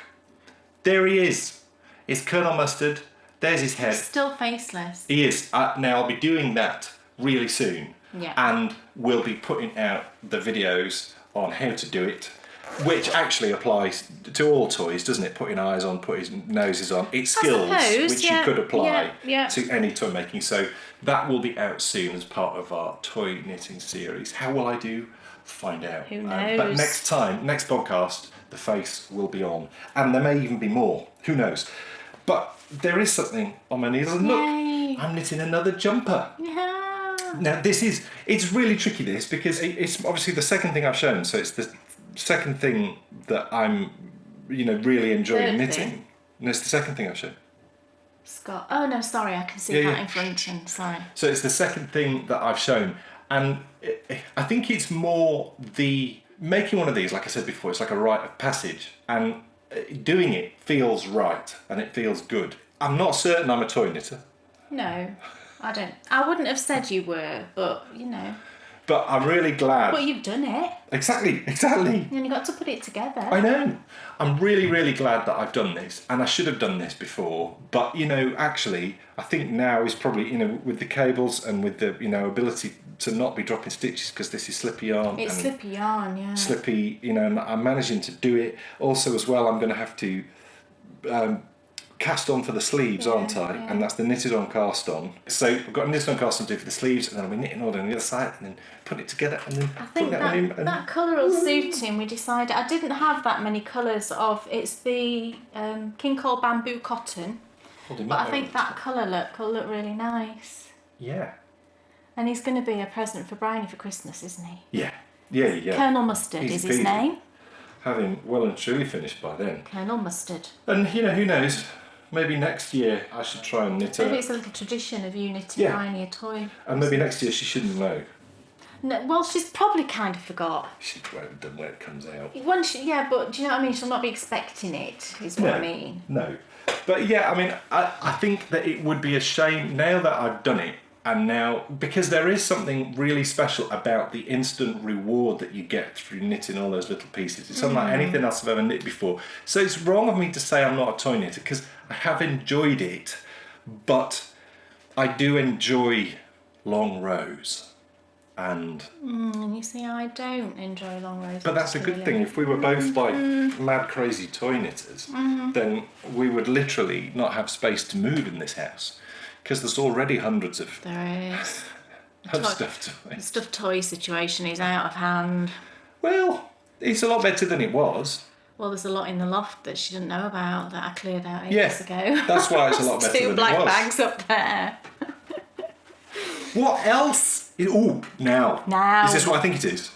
There he is. It's Colonel Mustard. There's his head. Still faceless. He is. Now I'll be doing that really soon. Yeah. And we'll be putting out the videos on how to do it, which actually applies to all toys, doesn't it? Putting eyes on, putting noses on. It's skills suppose, which yeah, you could apply yeah. to any toy making. So that will be out soon as part of our toy knitting series. How will I do? Find out. Who But knows? next podcast, the face will be on. And there may even be more. Who knows? But there is something on my needles. And look, Yay. I'm knitting another jumper. Yeah. Now it's really tricky this because it's obviously the second thing I've shown, so it's the second thing that I'm, really enjoying Third knitting. thing. No, it's the second thing I've shown. Scott. Oh no, sorry, I can see Yeah, that yeah. in front of me. Sorry. So it's the second thing that I've shown, and I think it's more the making one of these. Like I said before, it's like a rite of passage, and doing it feels right and it feels good. I'm not certain I'm a toy knitter. No, I don't. I wouldn't have said you were, but But I'm really glad. But you've done it, Exactly. and you got to put it together. I know. I'm really, really glad that I've done this, and I should have done this before. But actually, I think now is probably with the cables and with the ability to not be dropping stitches because this is slippy yarn. It's and slippy yarn, yeah. Slippy. I'm managing to do it. Also, as well, I'm going to have to cast on for the sleeves, aren't I? Yeah. And that's the knitted on cast on. So I've got a knitted on cast on to do for the sleeves, and then I'll be knitting all on the other side, and then putting it together, and then I putting think it on him. And that colour will suit him. We decided. I didn't have that many colours of. It's the King Cole bamboo cotton, hold him but up I think over. that colour will look really nice. Yeah. And he's going to be a present for Bryony for Christmas, isn't he? Yeah. Yeah. Colonel Mustard Easy is his peasy. name. Having well and truly finished by then. Colonel Mustard. And who knows? Maybe next year I should try and knit Maybe her. it's a little tradition of you knitting Yeah. Bryony a toy. And maybe next year she shouldn't know. No, well, she's probably kind of forgot. She won't have done when it comes out. But do you know what I mean? She'll not be expecting it, is what I mean. No. But yeah, I think that it would be a shame now that I've done it, and now, because there is something really special about the instant reward that you get through knitting all those little pieces. It's unlike anything else I've ever knit before. So it's wrong of me to say I'm not a toy knitter, because I have enjoyed it, but I do enjoy long rows. And You see, I don't enjoy long rows. but that's a good thing. If we were both like mad crazy toy knitters, then we would literally not have space to move in this house, because there's already hundreds of There is. stuff The to stuffed toy situation is out of hand. Well, it's a lot better than it was. Well, there's a lot in the loft that she didn't know about that I cleared out ages Yeah, ago. that's why it's a lot better Two than black it was. bags up there. What else? Now. Is this what I think it is?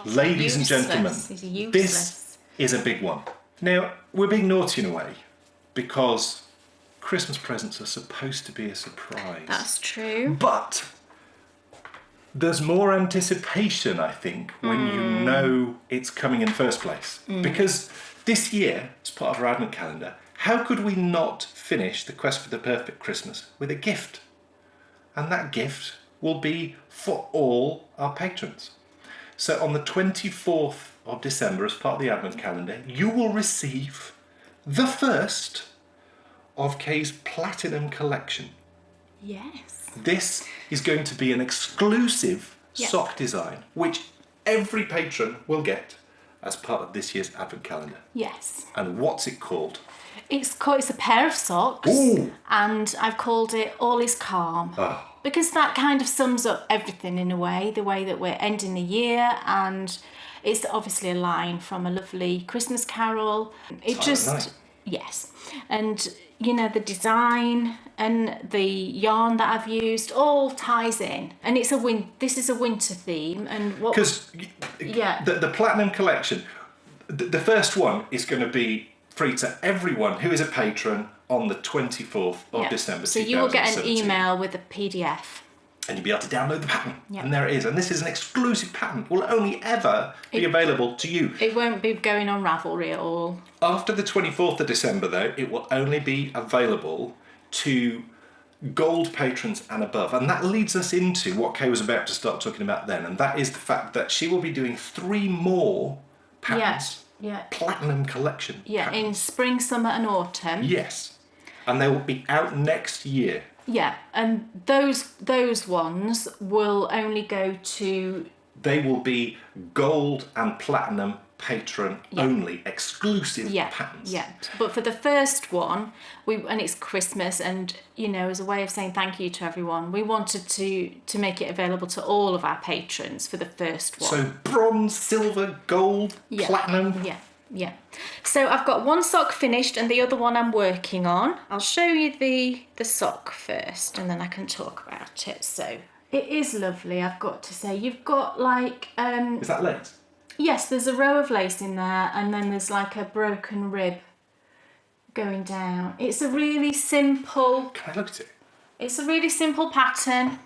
Ladies and Useless. gentlemen, He's useless. this is a big one. Now, we're being naughty in a way, because Christmas presents are supposed to be a surprise. That's true. But there's more anticipation, I think, when you know it's coming in the first place. Because this year, as part of our advent calendar, how could we not finish the quest for the perfect Christmas with a gift? And that gift will be for all our patrons. So on the 24th of December, as part of the advent calendar, you will receive the first of Kay's Platinum collection. Yes. This is going to be an exclusive sock design, which every patron will get as part of this year's advent calendar. Yes. And what's it called? It's a pair of socks. Ooh. And I've called it All Is Calm. Oh, because that kind of sums up everything in a way, the way that we're ending the year, and it's obviously a line from a lovely Christmas Carol. It just, Night. yes, and you know, the design and the yarn that I've used all ties in, and it's this is a winter theme, and what Because yeah, the Platinum Collection, the first one is going to be free to everyone who is a patron on the 24th of December. So you will get an email with a PDF. And you'll be able to download the pattern. Yeah. And there it is. And this is an exclusive pattern. Will only ever be available to you. It won't be going on Ravelry at all. After the 24th of December, though, it will only be available to gold patrons and above. And that leads us into what Kay was about to start talking about then. And that is the fact that she will be doing 3 more patterns. Yeah. Platinum Collection. Yeah, patterns. in spring, summer and autumn. Yes. And they will be out next year. Yeah, and those ones will only go to... They will be gold and platinum patron only, exclusive patterns. Yeah, but for the first one, and it's Christmas, and you know, as a way of saying thank you to everyone, we wanted to make it available to all of our patrons for the first one. So bronze, silver, gold, platinum. Yeah. So I've got one sock finished and the other one I'm working on. I'll show you the sock first and then I can talk about it. So it is lovely, I've got to say. You've got like... Is that lace? Yes, there's a row of lace in there and then there's like a broken rib going down. It's a really simple... Can I look at it? It's a really simple pattern.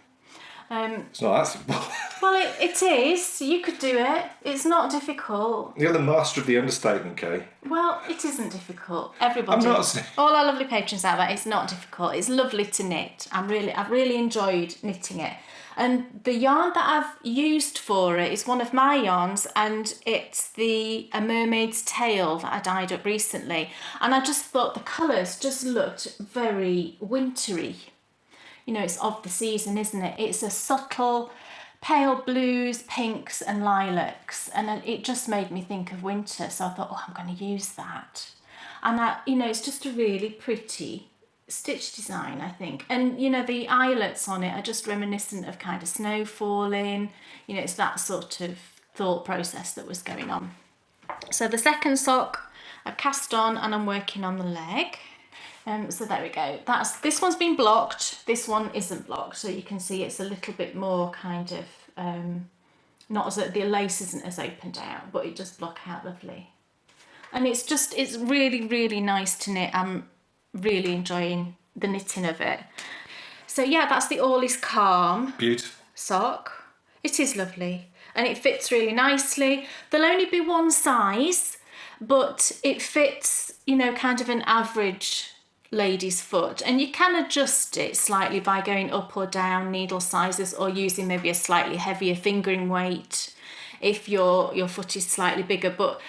It's not that simple. Well, it is. You could do it. It's not difficult. You're the master of the understatement, Kay. Well, it isn't difficult. Everybody. I'm not saying... All our lovely patrons out there, it's not difficult. It's lovely to knit. I've really enjoyed knitting it. And the yarn that I've used for it is one of my yarns, and it's a mermaid's tail that I dyed up recently. And I just thought the colours just looked very wintry. You know, it's of the season, isn't it? It's a subtle pale blues, pinks and lilacs, and it just made me think of winter. So I thought, I'm going to use that. And it's just a really pretty stitch design, I think. And you know, the eyelets on it are just reminiscent of kind of snow falling. You know, it's that sort of thought process that was going on. So the second sock I've cast on and I'm working on the leg. So there we go. This one's been blocked. This one isn't blocked, so you can see it's a little bit more kind of not as the lace isn't as opened out, but it does block out lovely. And it's really, really nice to knit. I'm really enjoying the knitting of it. So yeah, that's the All Is Calm Beautiful sock. It is lovely and it fits really nicely. There'll only be one size, but it fits, you know, kind of an average lady's foot, and you can adjust it slightly by going up or down needle sizes or using maybe a slightly heavier fingering weight if your foot is slightly bigger. But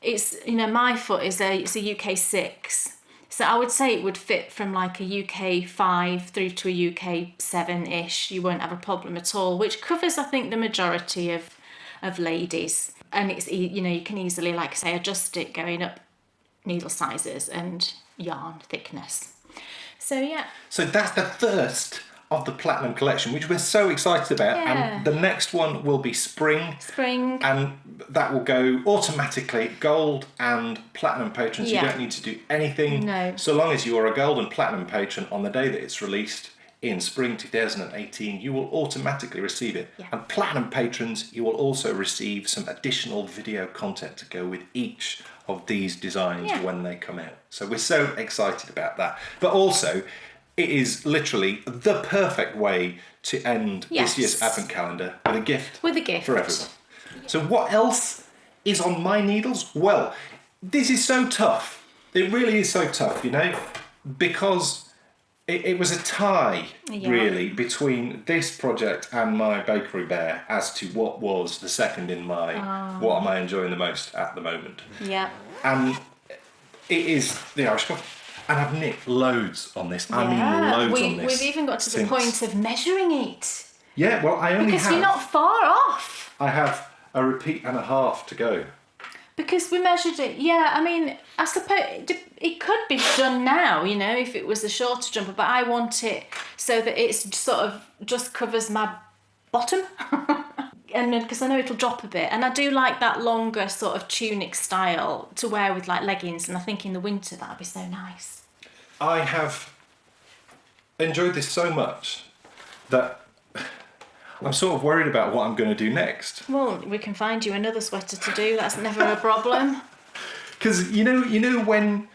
it's, you know, my foot it's a UK 6, so I would say it would fit from like a UK 5 through to a UK 7-ish. You won't have a problem at all, which covers, I think, the majority of ladies. And it's, you know, you can easily, like I say, adjust it going up needle sizes and yarn thickness. So yeah. So that's the first of the Platinum Collection, which we're so excited about. Yeah. And the next one will be spring. And that will go automatically gold and platinum patrons. Yeah. You don't need to do anything. No. So long as you are a gold and platinum patron on the day that it's released in spring 2018, you will automatically receive it. Yeah. And platinum patrons, you will also receive some additional video content to go with each of these designs when they come out. So we're so excited about that. But also, it is literally the perfect way to end this year's Advent calendar with a gift. With a gift. For everyone. So what else is on my needles? Well, this is so tough. It really is so tough, you know, because it was a tie, really, between this project and my Bakery Bear as to what was the second in my what am I enjoying the most at the moment. Yeah. And it is the Irish Coffee. And I've knit loads on this. I mean loads on this. We've even got to the point of measuring it. Yeah, well, I only because you're not far off. I have a repeat and a half to go. Because we measured it, yeah. I mean, I suppose it could be done now, you know, if it was a shorter jumper. But I want it so that it's sort of just covers my bottom, and because I know it'll drop a bit. And I do like that longer sort of tunic style to wear with like leggings. And I think in the winter that'd be so nice. I have enjoyed this so much that I'm sort of worried about what I'm going to do next. Well, we can find you another sweater to do. That's never a problem. Because you know when,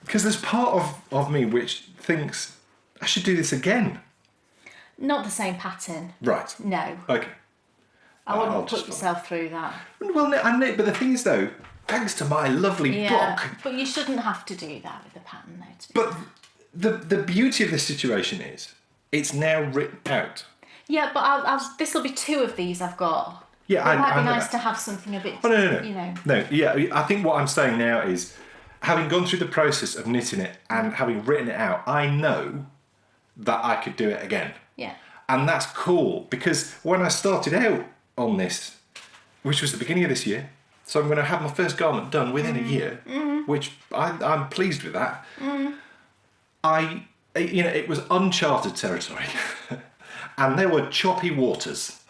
because there's part of me which thinks I should do this again. Not the same pattern. Right. No. Okay. I wouldn't put yourself through that. Well, no, I know, but the thing is though, thanks to my lovely book. But you shouldn't have to do that with the pattern though. But the beauty of this situation is it's now written out. Yeah, but this will be 2 of these I've got. Yeah, it might be nice to have something a bit. Oh, no. You know. No, yeah. I think what I'm saying now is, having gone through the process of knitting it and having written it out, I know that I could do it again. Yeah. And that's cool because when I started out on this, which was the beginning of this year, so I'm going to have my first garment done within a year, which I'm pleased with that. It was uncharted territory. And there were choppy waters.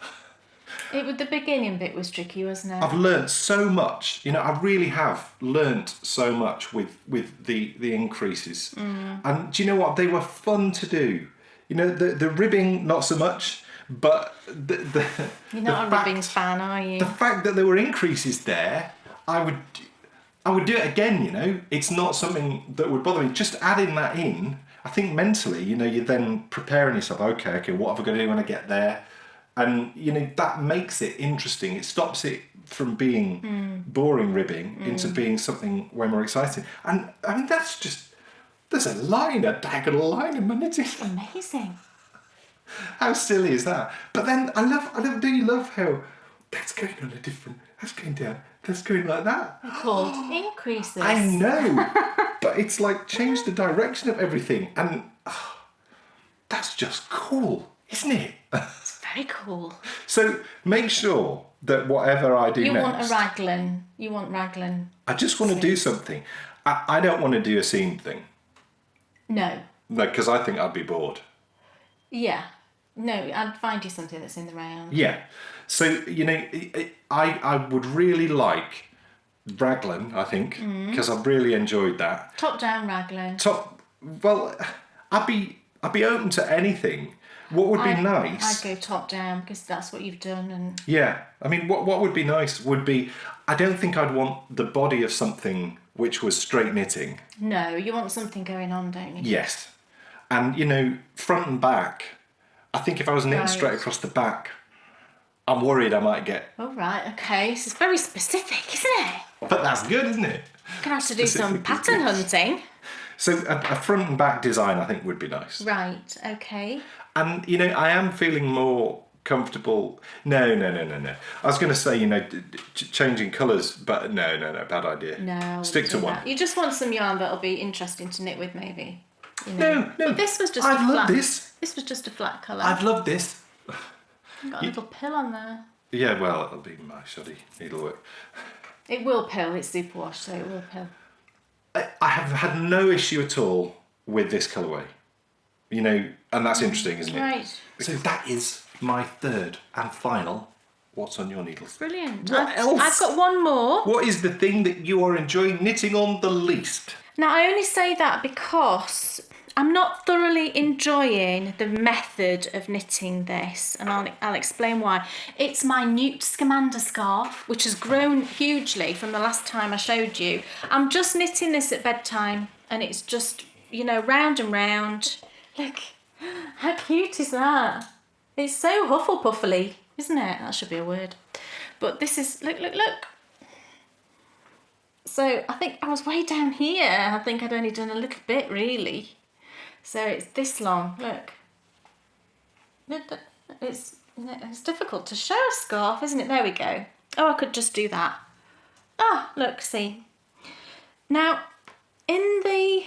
The beginning bit was tricky, wasn't it? I've learnt so much. I really have learnt so much with the increases. And do you know what? They were fun to do. The ribbing, not so much, but You're not a ribbings fan, are you? The fact that there were increases there, I would do it again. It's not something that would bother me. Just adding that in. I think mentally, you're then preparing yourself, okay, what have I got to do when I get there? And, that makes it interesting. It stops it from being boring ribbing into being something way more exciting. And, I mean, there's a diagonal line in my knitting. Amazing. How silly is that? But then do you love how that's going on that's going down, that's going like that? They're called increases. I know. But it's like changed the direction of everything, and that's just cool, isn't it? It's very cool. So make sure that whatever I do next... You want raglan. I just want to do something. I don't want to do a seam thing. No. No, because I think I'd be bored. Yeah. No, I'd find you something that's in the rayon. Yeah. So, I would really like raglan, I think, because I've really enjoyed that. Top down raglan. Well, I'd be open to anything. What would be nice? I'd go top down because that's what you've done. And yeah, I mean, what would be nice would be, I don't think I'd want the body of something which was straight knitting. No, you want something going on, don't you? Yes. And, front and back, I think if I was knitting straight across the back, I'm worried I might get... Oh, right, okay. This is very specific, isn't it? But that's good, isn't it? You're going to have to do some pattern hunting. So a front and back design, I think, would be nice. Right, okay. And, I am feeling more comfortable... No. I was going to say, changing colours, but no, bad idea. No. Stick to one. You just want some yarn that'll be interesting to knit with, maybe. No. But this was just I'd love this. This was just a flat colour. I'd love this. Got a little pill on there. Yeah, well, it'll be my shoddy needlework. It will pill. It's superwash, so it will pill. I have had no issue at all with this colourway. And that's interesting, isn't it? Right. So that is my third and final What's on Your Needles. Brilliant. What else? I've got one more. What is the thing that you are enjoying knitting on the least? Now, I only say that because I'm not thoroughly enjoying the method of knitting this, and I'll explain why. It's my Newt Scamander scarf, which has grown hugely from the last time I showed you. I'm just knitting this at bedtime, and it's just, round and round. Look, how cute is that? It's so huffle-puffly, isn't it? That should be a word. But this is, look. So I think I was way down here. I think I'd only done a little bit, really. So it's this long, look. It's difficult to show a scarf, isn't it? There we go. Oh, I could just do that. Look, see. Now, in the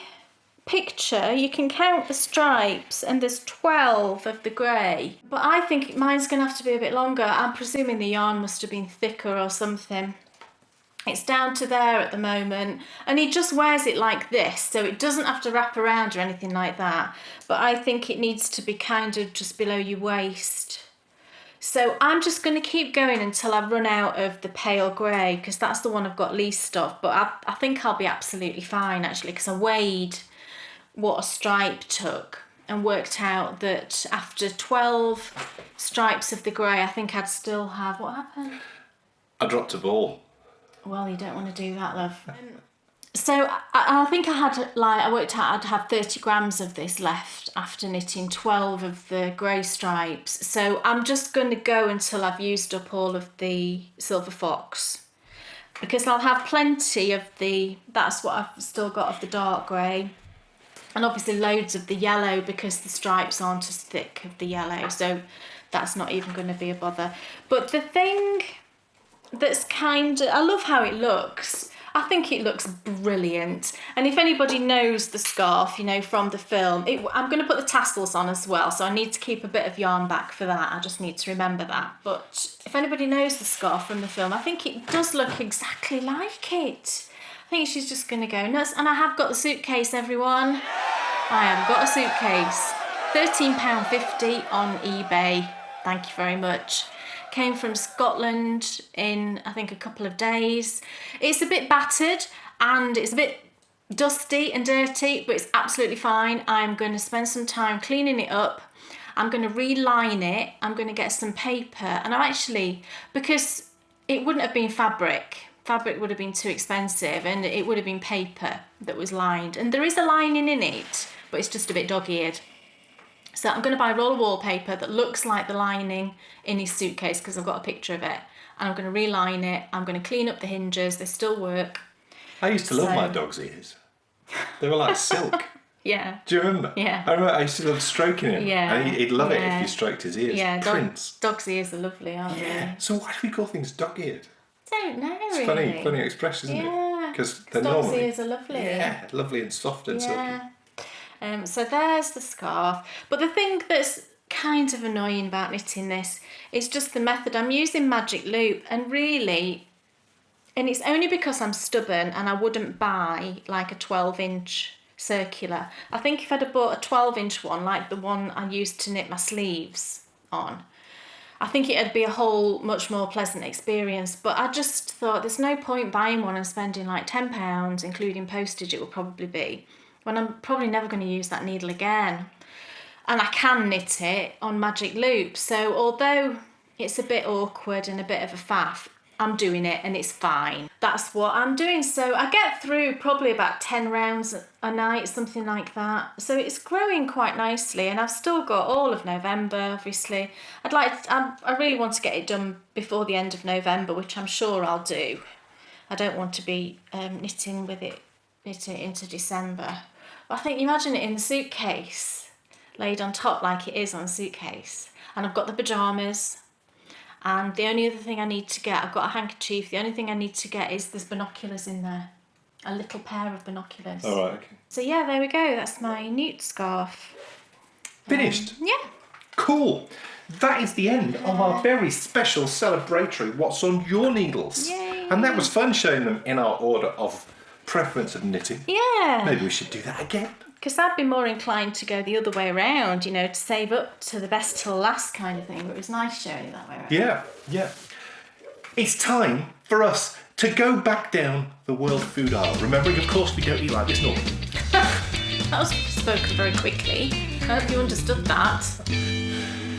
picture, you can count the stripes and there's 12 of the grey. But I think mine's going to have to be a bit longer. I'm presuming the yarn must have been thicker or something. It's down to there at the moment, and he just wears it like this, so it doesn't have to wrap around or anything like that. But I think it needs to be kind of just below your waist. So I'm just going to keep going until I run out of the pale grey, because that's the one I've got least of. But I think I'll be absolutely fine, actually, because I weighed what a stripe took and worked out that after 12 stripes of the grey, I think I'd still have... What happened? I dropped a ball. Well, you don't want to do that, love. So I think I worked out I'd have 30 grams of this left after knitting 12 of the grey stripes. So I'm just going to go until I've used up all of the silver fox, because I'll have plenty of that's what I've still got of the dark grey, and obviously loads of the yellow, because the stripes aren't as thick of the yellow, so that's not even going to be a bother. But the thing that's I love how it looks. I think it looks brilliant. And if anybody knows the scarf, from the film, I'm going to put the tassels on as well, so I need to keep a bit of yarn back for that. I just need to remember that. But if anybody knows the scarf from the film, I think it does look exactly like it. I think she's just going to go nuts. And I have got the suitcase, everyone. I have got a suitcase. £13.50 on eBay. Thank you very much. Came from Scotland in, I think, a couple of days. It's a bit battered and it's a bit dusty and dirty, but it's absolutely fine. I'm going to spend some time cleaning it up. I'm going to reline it. I'm going to get some paper. And I'm actually, because it wouldn't have been fabric would have been too expensive, and it would have been paper that was lined. And there is a lining in it, but it's just a bit dog-eared. So I'm going to buy a roll of wallpaper that looks like the lining in his suitcase, because I've got a picture of it. And I'm going to reline it. I'm going to clean up the hinges. They still work. I used to love my dog's ears. They were like silk. Yeah. Do you remember? Yeah. I remember I used to love stroking him. Yeah. And he'd love it if you stroked his ears. Yeah. Prince. Dog's ears are lovely, aren't they? So why do we call things dog-eared? Don't know, It's really. funny expression, isn't it? Because they're dog's normally... ears are lovely. Yeah, lovely and soft and silky. So there's the scarf. But the thing that's kind of annoying about knitting this is just the method. I'm using magic loop, and it's only because I'm stubborn and I wouldn't buy like a 12-inch circular. I think if I'd have bought a 12-inch one, like the one I used to knit my sleeves on, I think it'd be a whole much more pleasant experience. But I just thought there's no point buying one and spending like £10, including postage it will probably be, when I'm probably never going to use that needle again. And I can knit it on magic loop. So although it's a bit awkward and a bit of a faff, I'm doing it and it's fine. That's what I'm doing. So I get through probably about 10 rounds a night, something like that. So it's growing quite nicely, and I've still got all of November, obviously. I really want to get it done before the end of November, which I'm sure I'll do. I don't want to be knitting it into December. But I think, imagine it in the suitcase, laid on top like it is on a suitcase. And I've got the pyjamas. And the only other thing I need to get, I've got a handkerchief. The only thing I need to get is there's binoculars in there. A little pair of binoculars. All right, okay. So yeah, there we go. That's my Newt scarf. Finished? Yeah. Cool. That is the end of our very special celebratory What's on Your Needles. Yay. And that was fun showing them in our order of preference of knitting. Yeah. Maybe we should do that again. Because I'd be more inclined to go the other way around, to save up to the best till last kind of thing. But it was nice showing it that way around. Yeah. It's time for us to go back down the world food aisle. Remembering, of course, we don't eat like this normally. That was spoken very quickly. I hope you understood that.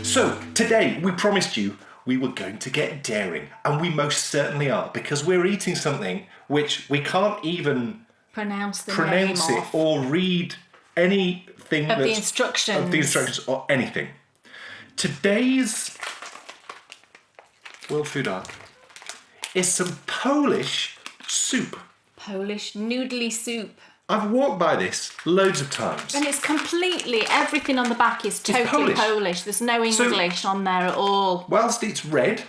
So, today we promised you we were going to get daring. And we most certainly are, because we're eating something which we can't even pronounce it or read anything of the instructions or anything. Today's World Food Art is some Polish soup. Polish noodly soup. I've walked by this loads of times. And it's completely, everything on the back is totally Polish. There's no English on there at all. Whilst it's red,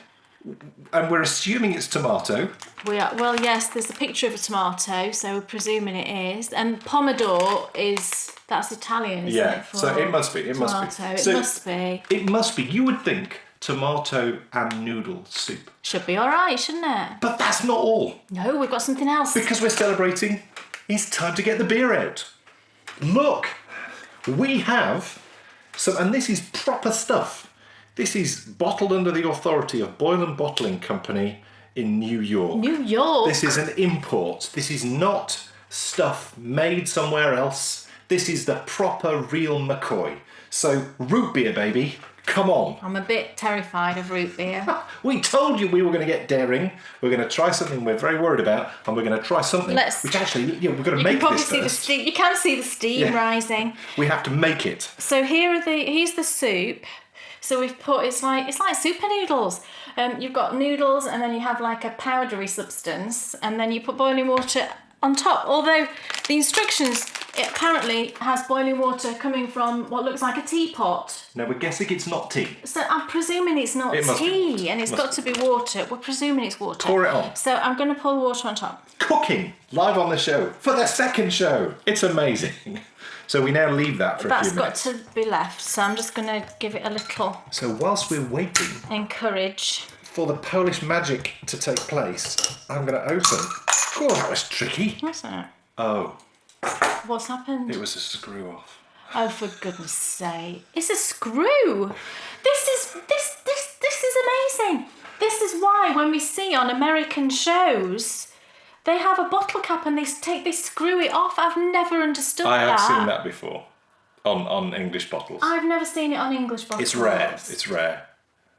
and we're assuming it's tomato. Well, yes, there's a picture of a tomato, so we're presuming it is. And pomidor that's Italian, isn't it? So it must be. It must be. It must be. It must be. You would think tomato and noodle soup. Should be all right, shouldn't it? But that's not all. No, we've got something else. Because we're celebrating, it's time to get the beer out. Look, we have some, and this is proper stuff. This is bottled under the authority of Boylan Bottling Company in New York. New York? This is an import. This is not stuff made somewhere else. This is the proper real McCoy. So, root beer, baby. Come on. I'm a bit terrified of root beer. We told you we were going to get daring. We're going to try something we're very worried about, and we're going to try something which actually, we're going to make this first. You can see the steam rising. We have to make it. So here's the soup. So we've put it's like super noodles. You've got noodles, and then you have like a powdery substance, and then you put boiling water on top. Although the instructions, it apparently has boiling water coming from what looks like a teapot. Now we're guessing it's not tea. So I'm presuming it's not tea, and it's got to be water. We're presuming it's water. Pour it on. So I'm going to pour the water on top. Cooking live on the show for the second show. It's amazing. So we now leave that for a few minutes. That's got to be left. So I'm just going to give it a little. So whilst we're waiting, encourage for the Polish magic to take place, I'm going to open. Oh, that was tricky. What's that? Oh. What's happened? It was a screw off. Oh, for goodness sake! It's a screw. This is amazing. This is why when we see on American shows, they have a bottle cap and they screw it off. I've never understood that. I have seen that before on English bottles. I've never seen it on English bottles. It's rare. It's rare.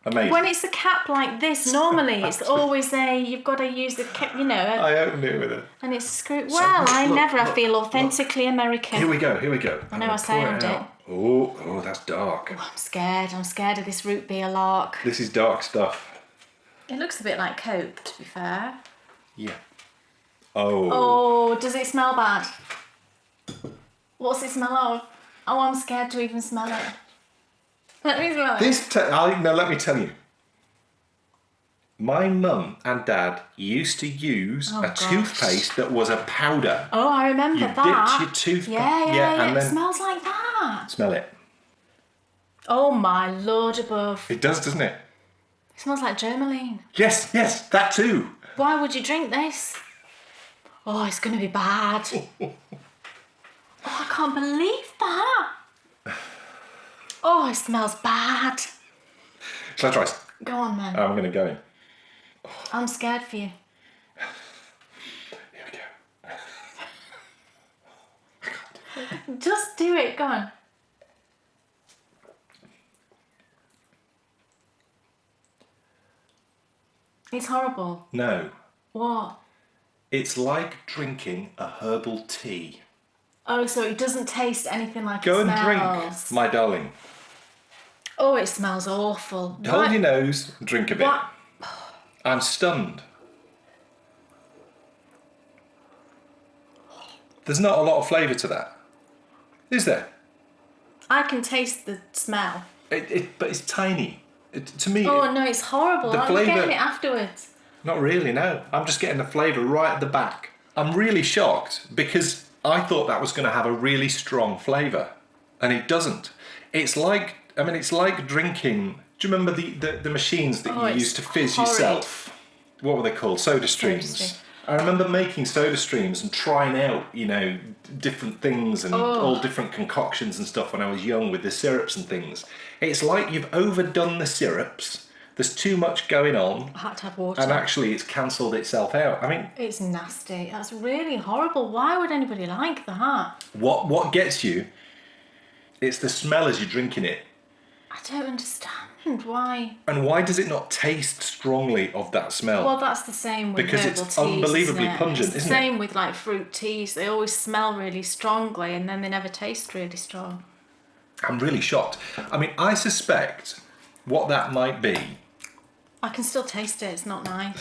Amazing. When it's a cap like this, normally it's always you've got to use the cap, I opened it with it. And it's screwed. Well, I feel authentically American. Here we go. I know I sound it. Oh, that's dark. Oh, I'm scared. I'm scared of this root beer lark. This is dark stuff. It looks a bit like Coke, to be fair. Yeah. Oh. Oh, does it smell bad? What's it smell of? Oh, I'm scared to even smell it. Let me smell it. Let me tell you. My mum and dad used to use a toothpaste that was a powder. Oh, I remember that. You dipped your toothpaste. Yeah. And It then smells like that. smell it. Oh my Lord above. It does, doesn't it? It smells like Germaline. Yes, that too. Why would you drink this? Oh, it's going to be bad. Oh, I can't believe that. Oh, it smells bad. Shall I try? Go on, man. I'm going to go in. I'm scared for you. Here we go. Just do it. Go on. It's horrible. No. What? It's like drinking a herbal tea. Oh, so it doesn't taste anything like Go it and smells. drink, my darling. Oh, it smells awful. Hold your nose, drink a bit. What? I'm stunned. There's not a lot of flavour to that. Is there? I can taste the smell. But it's tiny. To me... Oh, no, it's horrible. The I'm flavour... getting it afterwards. Not really, no. I'm just getting the flavour right at the back. I'm really shocked because I thought that was going to have a really strong flavour. And it doesn't. It's like drinking... Do you remember the machines that you used to fizz yourself? What were they called? Soda streams. I remember making soda streams and trying out, different things and all different concoctions and stuff when I was young with the syrups and things. It's like you've overdone the syrups. There's too much going on. I had to have water. And actually it's cancelled itself out. It's nasty. That's really horrible. Why would anybody like that? What gets you, it's the smell as you're drinking it. I don't understand why. And why does it not taste strongly of that smell? Well, that's the same with because herbal it's teas, unbelievably pungent, it's the isn't same it? with like fruit teas. They always smell really strongly and then they never taste really strong. I'm really shocked. I suspect what that might be. I can still taste it. It's not nice.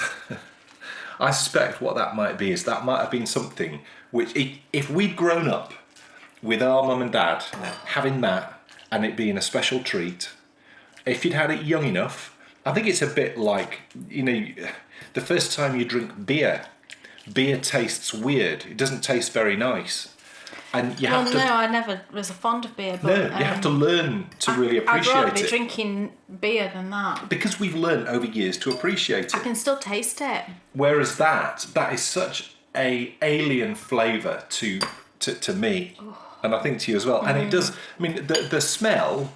I suspect what that might be is that might have been something which, if we'd grown up with our mum and dad having that and it being a special treat, if you'd had it young enough, I think it's a bit like, the first time you drink beer tastes weird. It doesn't taste very nice. And you have to... No, I never was fond of beer. But, No, you have to learn to really appreciate I'd rather be it. drinking beer than that. Because we've learned over years to appreciate it. I can still taste it. Whereas that is such a alien flavour to me, and I think to you as well. And it does. I mean, the smell,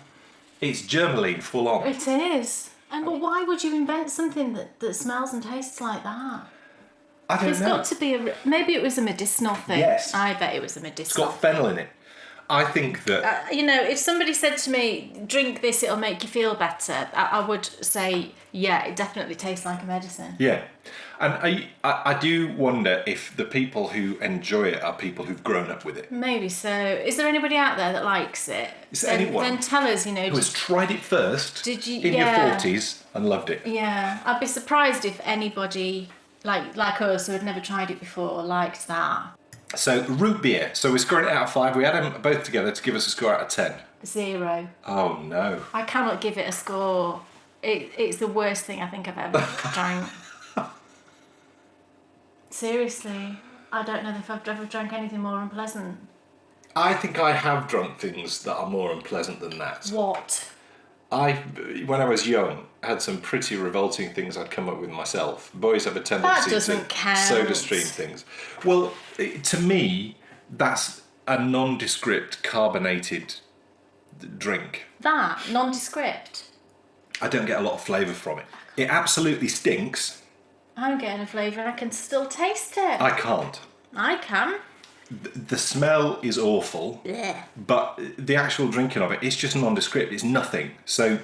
it's germaline full on. It is. And but why would you invent something that smells and tastes like that? I don't know. It's got to be maybe it was a medicinal thing. Yes. I bet it was a medicinal. It's got fennel in it. I think that... if somebody said to me, drink this, it'll make you feel better, I would say, yeah, it definitely tastes like a medicine. Yeah. And I do wonder if the people who enjoy it are people who've grown up with it. Maybe so. Is there anybody out there that likes it? Is there anyone then tell us, who has tried it first in your 40s and loved it? Yeah. I'd be surprised if anybody like us who had never tried it before liked that. So, root beer. So we're scoring it out of 5. We had them both together to give us a score out of 10. 0. Oh, no. I cannot give it a score. It's the worst thing I think I've ever drank. Seriously. I don't know if I've ever drank anything more unpleasant. I think I have drunk things that are more unpleasant than that. What? When I was young, had some pretty revolting things I'd come up with myself. Boys have a tendency to soda stream things. Well, to me, that's a nondescript carbonated drink. That? Nondescript? I don't get a lot of flavour from it. It absolutely stinks. I'm getting a flavour and I can still taste it. I can't. I can. The smell is awful, but the actual drinking of it, it's just nondescript. It's nothing. So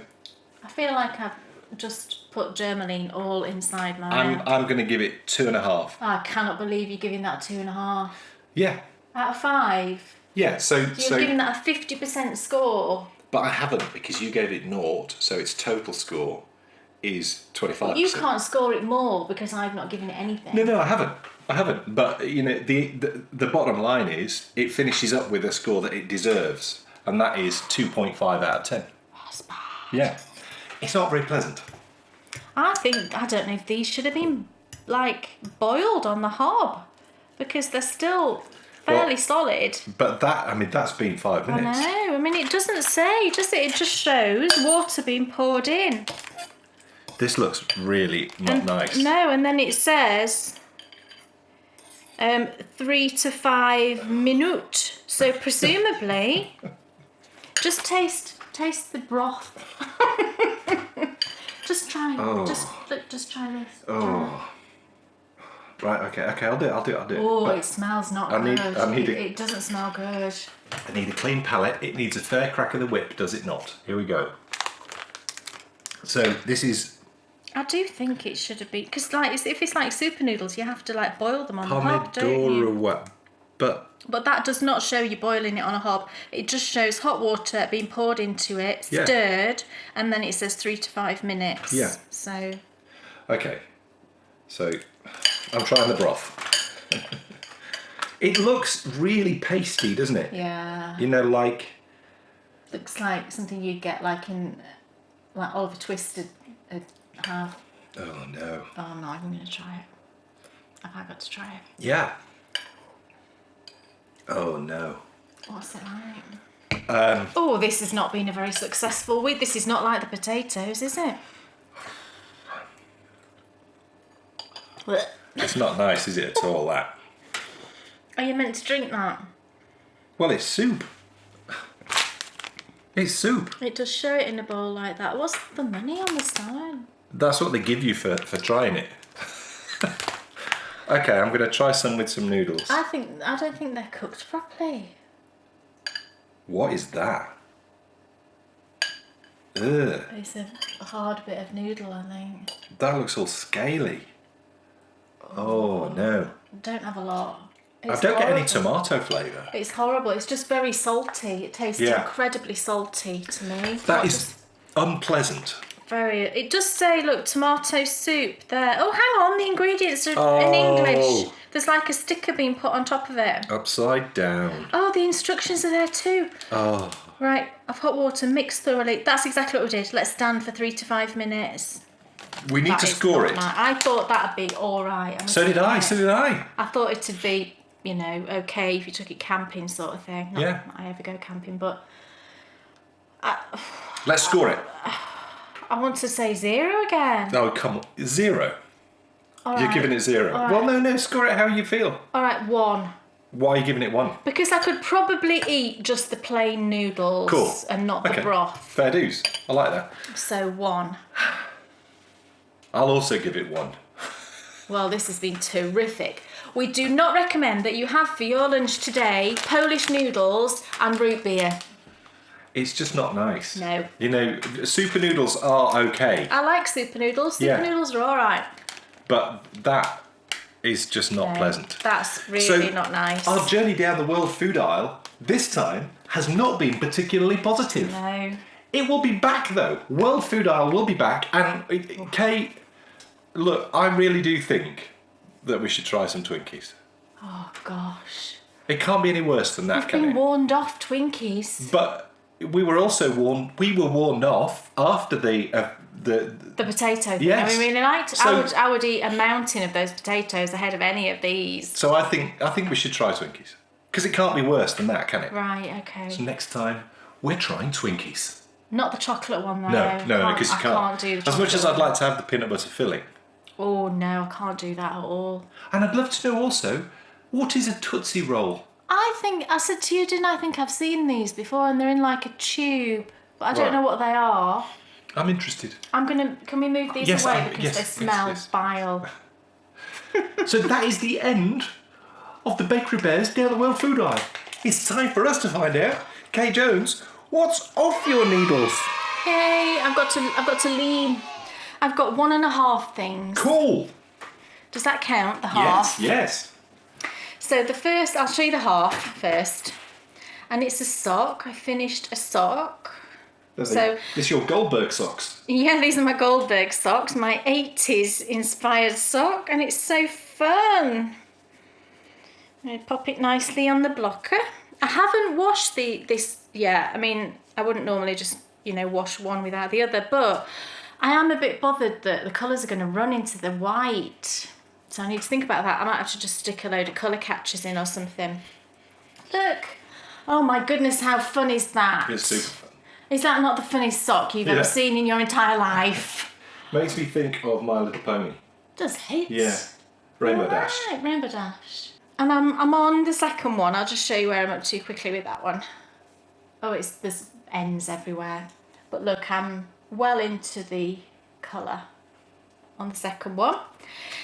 I feel like I've just put germaline all inside my mouth. I'm going to give it 2.5. I cannot believe you're giving that 2.5. Yeah. Out of 5? Yeah, so you're giving that a 50% score. But I haven't, because you gave it 0, so its total score is 25%. You can't score it more because I've not given it anything. No, I haven't. But the bottom line is it finishes up with a score that it deserves, and that is 2.5 out of 10. That's bad. Yeah, it's not very pleasant. I don't know if these should have been boiled on the hob, because they're still fairly solid. But that's been 5 minutes. I know. It doesn't say, does it? It just shows water being poured in. This looks really not nice. No, and then it says 3 to 5 minutes. So presumably, just taste the broth. Just try. Oh. Just try this. Oh. Right. Okay. I'll do it. Oh, But it smells not good. need it doesn't smell good. I need a clean palate. It needs a fair crack of the whip, does it not? Here we go. So this is... I do think it should have been, because if it's like super noodles, you have to boil them on the hob, don't you? Pomidorowa. But that does not show you boiling it on a hob. It just shows hot water being poured into it, stirred, and then it says 3 to 5 minutes. Yeah. So. Okay. So I'm trying the broth. It looks really pasty, doesn't it? Yeah. Looks like something you'd get in Oliver Twist half. Oh no. Oh no, I'm going to try it. Have I got to try it? Yeah. Oh no. What's it like? This has not been a very successful week. This is not like the potatoes, is it? It's not nice, is it, at all, that? Are you meant to drink that? Well, it's soup. It's soup. It does show it in a bowl like that. What's the money on the side? That's what they give you for trying it. Okay, I'm going to try some with some noodles. I don't think they're cooked properly. What is that? Ugh. It's a hard bit of noodle, I think. That looks all scaly. Oh no. Don't have a lot. I don't get any tomato flavour. It's horrible. It's just very salty. It tastes incredibly salty to me. That is unpleasant. It does say, look, tomato soup there. Oh, hang on, the ingredients are in English. There's a sticker being put on top of it. Upside down. Oh, the instructions are there too. Oh. Right, of hot water, mix thoroughly. That's exactly what we did. Let's stand for 3 to 5 minutes. We need to score it. I thought that'd be all right. So did I. I thought it'd be, you know, okay if you took it camping sort of thing. Not Yeah. that I ever go camping, but Let's score it. I want to say 0 again. Oh, come on. 0. All You're right. giving it 0. All right. Well, no, score it how you feel. All right, 1. Why are you giving it 1? Because I could probably eat just the plain noodles Cool. and not the broth. Fair dues. I like that. So 1. I'll also give it 1. Well, this has been terrific. We do not recommend that you have for your lunch today Polish noodles and root beer. It's just not nice. No. You know, super noodles are okay, I like super noodles. Super Yeah. noodles are all right. but that is just not pleasant. That's really not nice. Our journey down the world food aisle this time has not been particularly positive. No. It will be back though. World food aisle will be back, and Kate, look, I really do think that we should try some Twinkies. Oh, gosh. It can't be any worse than that, We've can been it? warned off Twinkies. But we were also warned. We were warned off after the The potato thing Yes. we really liked. So- I would eat a mountain of those potatoes ahead of any of these. So I think we should try Twinkies, because it can't be worse than that, can it? Right, okay. So next time we're trying Twinkies. Not the chocolate one though. No, because you I can't. can't do the As much as chocolate I'd like to have the peanut butter filling, Oh no, I can't do that at all. and I'd love to know also, what is a Tootsie Roll? I said to you, didn't I think I've seen these before, and they're in like a tube, but I don't Right. know what they are. I'm interested. Can we move these Yes, away because yes, they yes, smell yes. bile? So that is the end of the Bakery Bears down the world food aisle. It's time for us to find out, Kay Jones, what's off your needles? Yay! I've got to lean. I've got 1.5 things. Cool. Does that count? The half. Yes. So the first, I'll show you the half first, and it's a sock. I finished a sock. So- This is your Goldberg Socks. Yeah, these are my Goldberg socks, my 80s inspired sock, and it's so fun. I pop it nicely on the blocker. I haven't washed this yet. I mean, I wouldn't normally just, wash one without the other, but I am a bit bothered that the colours are going to run into the white. So I need to think about that. I might have to just stick a load of colour catchers in or something. Look. Oh my goodness, how fun is that? It's super fun. Is that not the funniest sock you've ever seen in your entire life? Makes me think of My Little Pony. Does it? Yeah. Rainbow Dash. Right, Rainbow Dash. And I'm on the second one. I'll just show you where I'm up to quickly with that one. Oh, there's ends everywhere. But look, I'm well into the colour on the second one.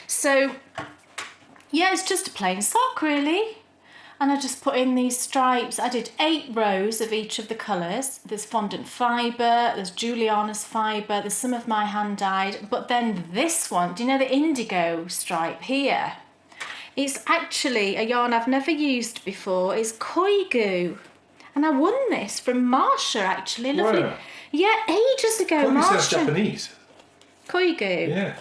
So, yeah, it's just a plain sock, really. And I just put in these stripes. I did 8 rows of each of the colours. There's fondant fibre, there's Juliana's fibre, there's some of my hand-dyed. But then this one, do you know the indigo stripe here? It's actually a yarn I've never used before. It's Koigu. And I won this from Marsha, actually. Lovely. Wow. Yeah, ages ago, Probably Marsha. sounds Japanese. Koigu. Yeah.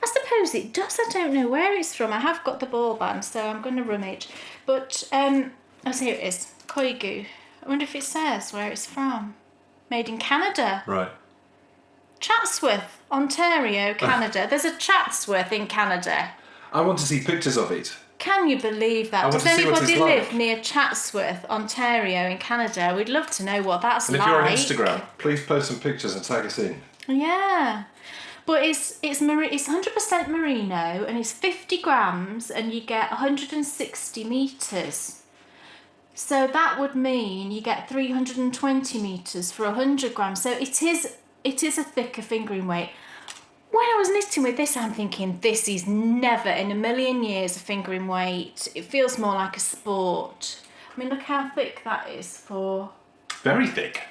I suppose it does. I don't know where it's from. I have got the ball band, so I'm going to rummage. But, oh, so here it is. Koigu. I wonder if it says where it's from. Made in Canada. Right. Chatsworth, Ontario, Canada. There's a Chatsworth in Canada. I want to see pictures of it. Can you believe that? I want Does to see what anybody it's like. live near Chatsworth, Ontario in Canada? We'd love to know what that's And like. if you're on Instagram, please post some pictures and tag us in. Yeah. But it's 100% merino, and it's 50 grams, and you get 160 metres. So that would mean you get 320 metres for 100 grams. So it is a thicker fingering weight. When I was knitting with this, I'm thinking, this is never in a million years a fingering weight. It feels more like a sport. I mean, look how thick that is for... Very thick.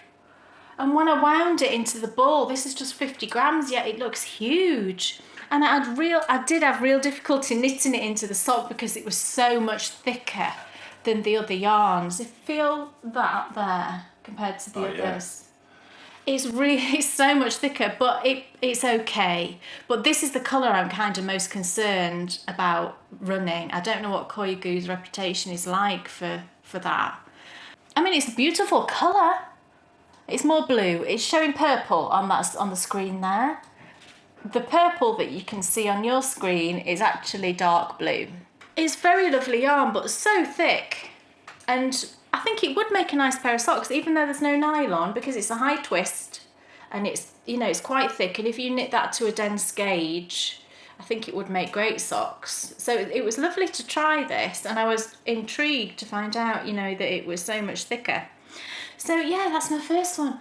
And when I wound it into the ball, this is just 50 grams, yet it looks huge. And I did have real difficulty knitting it into the sock because it was so much thicker than the other yarns. I feel that there compared to the others. Yeah. It's so much thicker, but it's okay. But this is the colour I'm kind of most concerned about running. I don't know what Koigu's reputation is like for that. I mean, it's a beautiful colour. It's more blue. It's showing purple on the screen there. The purple that you can see on your screen is actually dark blue. It's very lovely yarn, but so thick. And I think it would make a nice pair of socks, even though there's no nylon, because it's a high twist and it's, you know, it's quite thick. And if you knit that to a dense gauge, I think it would make great socks. So it was lovely to try this, and I was intrigued to find out, you know, that it was so much thicker. So yeah, that's my first one.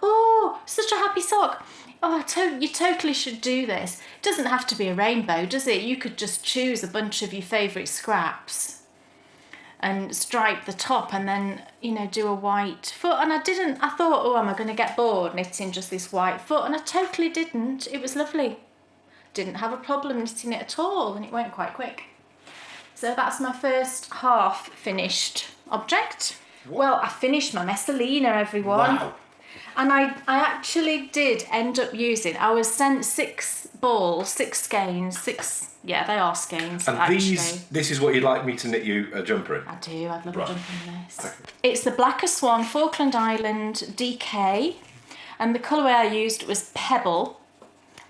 Oh, such a happy sock. Oh, you totally should do this. It doesn't have to be a rainbow, does it? You could just choose a bunch of your favourite scraps and stripe the top, and then, you know, do a white foot. And I thought, oh, am I going to get bored knitting just this white foot? And I totally didn't. It was lovely. Didn't have a problem knitting it at all, and it went quite quick. So that's my first half finished object. Well, I finished my Messalina, everyone. Wow. And I actually did end up using, I was sent 6 balls, 6 skeins, yeah, they are skeins. And actually. this is what you'd like me to knit you a jumper in? I do, I'd love a jumper in this. Okay. It's the Blacker Swan Falkland Island DK, and the colourway I used was Pebble,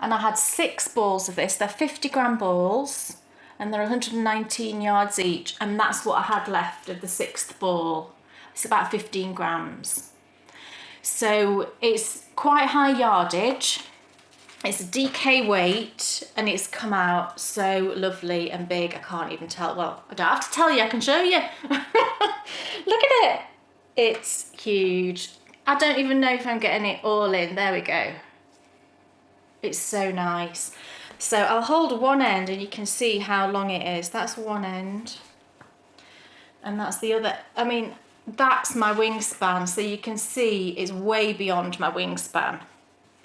and I had 6 balls of this. They're 50-gram balls, and they're 119 yards each, and that's what I had left of the 6th ball. It's about 15 grams. So it's quite high yardage. It's a DK weight, and it's come out so lovely and big. I can't even tell. Well, I don't have to tell you, I can show you. Look at it. It's huge. I don't even know if I'm getting it all in. There we go. It's so nice. So I'll hold one end and you can see how long it is. That's one end. And that's the other. I mean, that's my wingspan, so you can see it's way beyond my wingspan.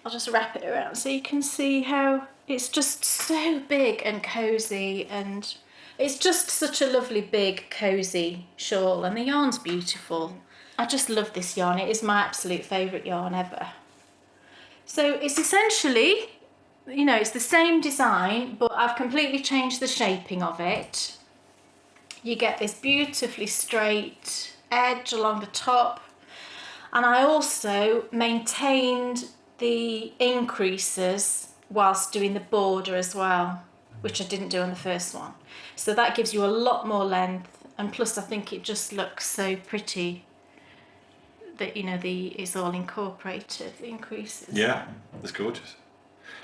I'll just wrap it around so you can see how it's just so big and cosy, and it's just such a lovely big cosy shawl, and the yarn's beautiful. I just love this yarn. It is my absolute favourite yarn ever. So it's essentially, you know, it's the same design, but I've completely changed the shaping of it. You get this beautifully straight edge along the top, and I also maintained the increases whilst doing the border as well, which I didn't do on the first one. So that gives you a lot more length, and plus I think it just looks so pretty that, you know, it's all incorporated, the increases. Yeah, it's gorgeous.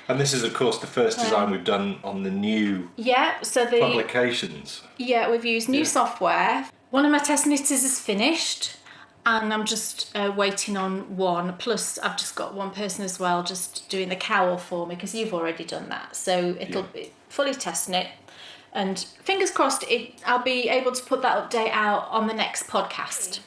And this is, of course, the first design we've done on the new publications. Yeah, we've used new software. One of my test knitters is finished, and I'm just waiting on one. Plus, I've just got one person as well just doing the cowl for me, because you've already done that. So it'll be fully test knit. And fingers crossed, I'll be able to put that update out on the next podcast.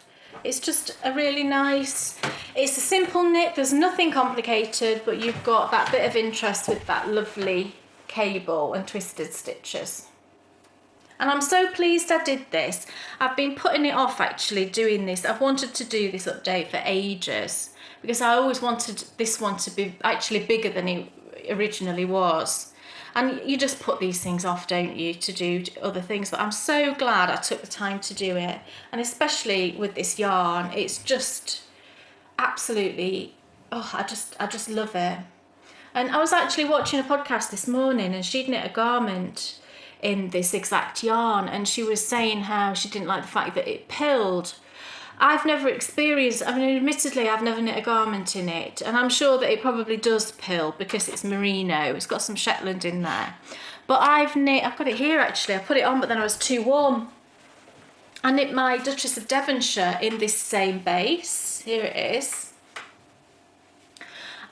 It's just a really nice, it's a simple knit, there's nothing complicated, but you've got that bit of interest with that lovely cable and twisted stitches. And I'm so pleased I did this. I've been putting it off actually doing this. I've wanted to do this update for ages, because I always wanted this one to be actually bigger than it originally was. And you just put these things off, don't you, to do other things. But I'm so glad I took the time to do it. And especially with this yarn, it's just absolutely, I just love it. And I was actually watching a podcast this morning, and she'd knit a garment in this exact yarn, and she was saying how she didn't like the fact that it pilled. I've never experienced, I mean, admittedly, I've never knit a garment in it, and I'm sure that it probably does pill because it's merino. It's got some Shetland in there. But I've got it here actually. I put it on, but then I was too warm. I knit my Duchess of Devonshire in this same base. Here it is.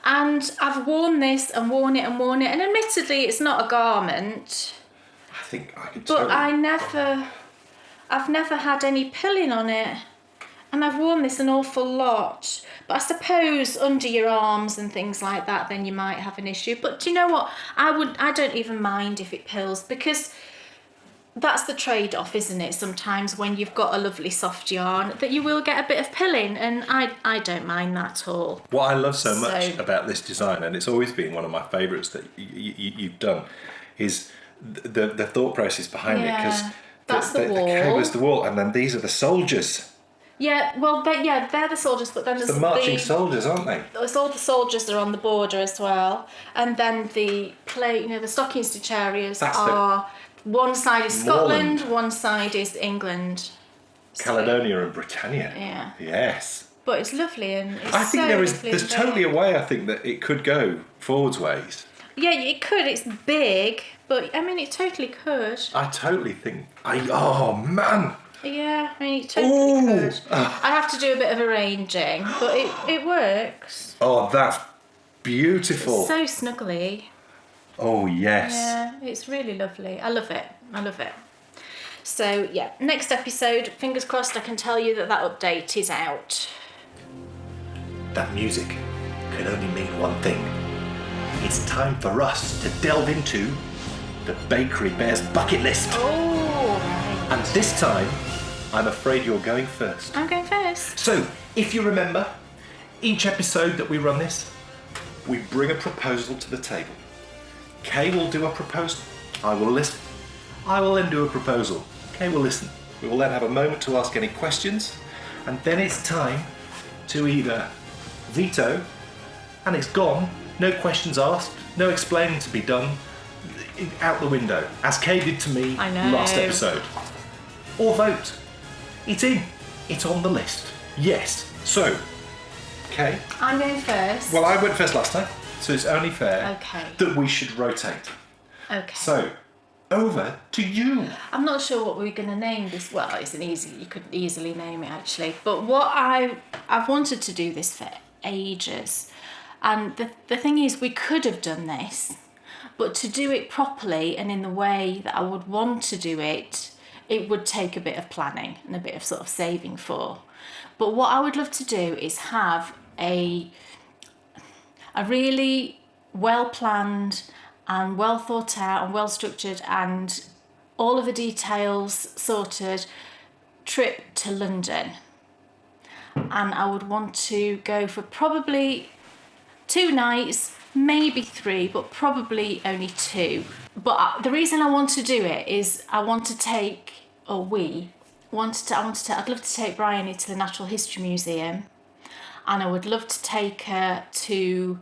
And I've worn this and worn it and worn it, and admittedly, it's not a garment. I think I could tell. But I've never had any pilling on it. And I've worn this an awful lot. But I suppose under your arms and things like that, then you might have an issue. But do you know what? I don't even mind if it pills, because that's the trade-off, isn't it? Sometimes when you've got a lovely soft yarn, that you will get a bit of pilling, and I don't mind that at all. What I love so much about this design, and it's always been one of my favourites that you've done, is the thought process behind it. Because that's the wall. The cable is the wall, and then these are the soldiers. Yeah, well, they're the soldiers, but then there's the marching soldiers, aren't they? There's all the soldiers that are on the border as well, and then the the stocking stitch areas One side is Scotland, one side is England. Caledonia and Britannia. Yeah. Yes. But it's lovely and it's I think there's totally a way I think that it could go forwards ways. Yeah, it could. It's big, but I mean, it totally could. I totally think. Oh man. Yeah, I mean, it totally could. I'd have to do a bit of arranging, but it works. Oh, that's beautiful. It's so snuggly. Oh yes. Yeah, it's really lovely. I love it. So yeah, next episode, fingers crossed, I can tell you that update is out. That music can only mean one thing. It's time for us to delve into the Bakery Bear's bucket list. Oh, right. And this time, I'm afraid you're going first. I'm going first. So, if you remember, each episode that we run this, we bring a proposal to the table. Kay will do a proposal. I will listen. I will then do a proposal. Kay will listen. We will then have a moment to ask any questions, and then it's time to either veto, and it's gone, no questions asked, no explaining to be done, out the window, as Kay did to me last episode. Or vote. It's in. It's on the list. Yes. So, Kay. I'm going first. Well, I went first last time, so it's only fair that we should rotate. Okay. So, over to you. I'm not sure what we're going to name this. Well, you could easily name it actually. But what I've wanted to do this for ages. And the thing is, we could have done this, but to do it properly and in the way that I would want to do it, it would take a bit of planning and a bit of sort of saving for. But what I would love to do is have a really well planned and well thought out and well structured and all of the details sorted trip to London. And I would want to go for probably 2 nights, maybe 3, but probably only 2. But the reason I want to do it is I want to take, or I'd love to take Bryony to the Natural History Museum, and I would love to take her to,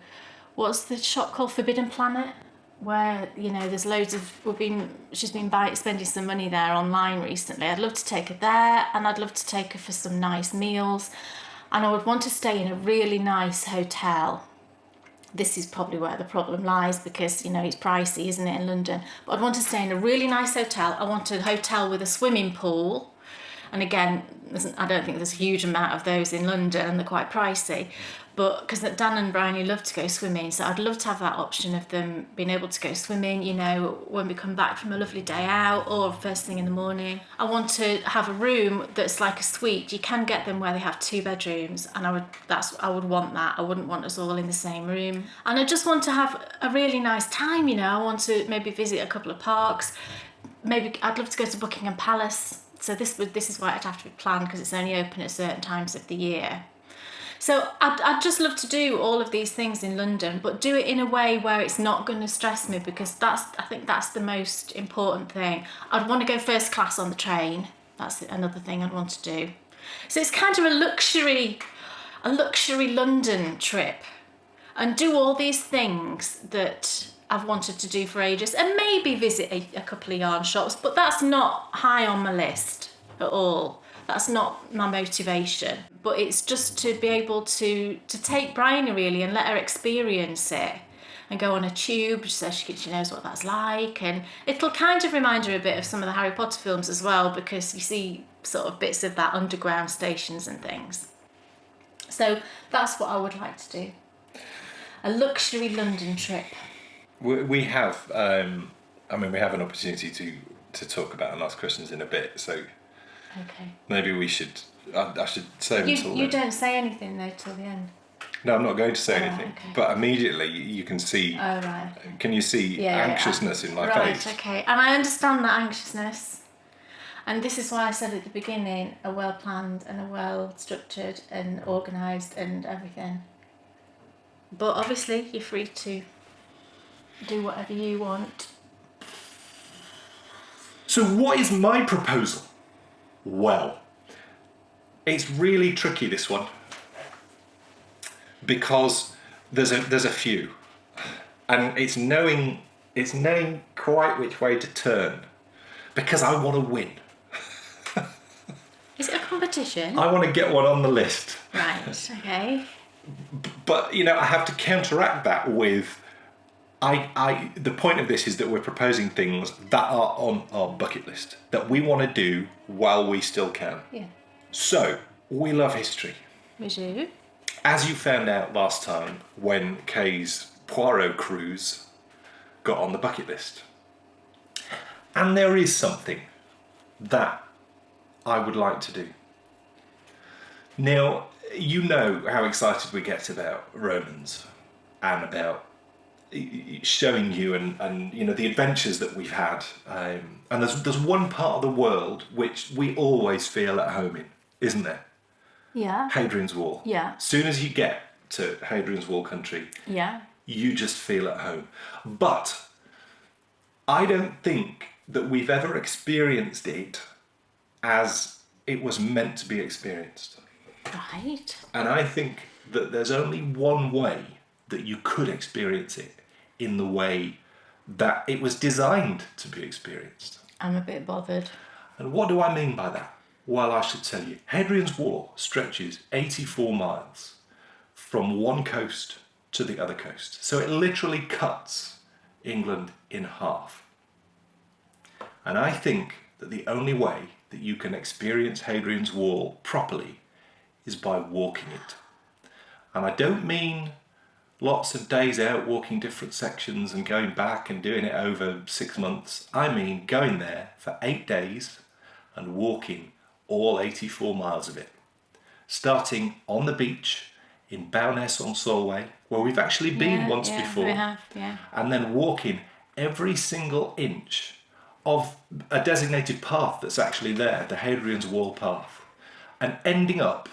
what's the shop called, Forbidden Planet, where, you know, there's loads of, she's been spending some money there online recently. I'd love to take her there, and I'd love to take her for some nice meals, and I would want to stay in a really nice hotel. This is probably where the problem lies because, you know, it's pricey, isn't it, in London? But I'd want to stay in a really nice hotel. I want a hotel with a swimming pool. And again, I don't think there's a huge amount of those in London and they're quite pricey. But because Dan and Bryony love to go swimming, so I'd love to have that option of them being able to go swimming, you know, when we come back from a lovely day out or first thing in the morning. I want to have a room that's like a suite. You can get them where they have 2 bedrooms, and I would want that. I wouldn't want us all in the same room. And I just want to have a really nice time, you know. I want to maybe visit a couple of parks. Maybe I'd love to go to Buckingham Palace. So this is why it'd have to be planned because it's only open at certain times of the year. So I'd just love to do all of these things in London, but do it in a way where it's not going to stress me because I think that's the most important thing. I'd want to go first class on the train. That's another thing I'd want to do. So it's kind of a luxury London trip and do all these things that I've wanted to do for ages and maybe visit a couple of yarn shops, but that's not high on my list at all. That's not my motivation, but it's just to be able to take Bryony really and let her experience it and go on a tube so she knows what that's like, and it'll kind of remind her a bit of some of the Harry Potter films as well because you see sort of bits of that underground stations and things. So that's what I would like to do. A luxury London trip. We have, we have an opportunity to talk about and ask questions in a bit, so okay. Maybe we should. I should say until you don't say anything though till the end. No, I'm not going to say anything. Okay. But immediately you can see. Oh right. Can you see anxiousness in my face? Right. Okay. And I understand that anxiousness, and this is why I said at the beginning, a well planned and a well structured and organised and everything. But obviously, you're free to do whatever you want. So, what is my proposal? Well, it's really tricky, this one, because there's a few, and it's knowing quite which way to turn because I want to win. Is it a competition? I want to get one on the list. Right, okay. But, I have to counteract that with... the point of this is that we're proposing things that are on our bucket list, that we want to do while we still can. Yeah. So, we love history. We do. As you found out last time when Kay's Poirot cruise got on the bucket list. And there is something that I would like to do. Now, you know how excited we get about Romans and about showing you and the adventures that we've had. And there's one part of the world which we always feel at home in, isn't there? Yeah. Hadrian's Wall. Yeah. As soon as you get to Hadrian's Wall country, Yeah. you just feel at home. But I don't think that we've ever experienced it as it was meant to be experienced. Right. And I think that there's only one way that you could experience it in the way that it was designed to be experienced. I'm a bit bothered. And what do I mean by that? Well, I should tell you. Hadrian's Wall stretches 84 miles from one coast to the other coast. So it literally cuts England in half. And I think that the only way that you can experience Hadrian's Wall properly is by walking it. And I don't mean lots of days out walking different sections and going back and doing it over 6 months. I mean going there for 8 days and walking all 84 miles of it. Starting on the beach in Bowness-on-Solway, where we've actually been once before. We have, yeah. And then walking every single inch of a designated path that's actually there, the Hadrian's Wall path, and ending up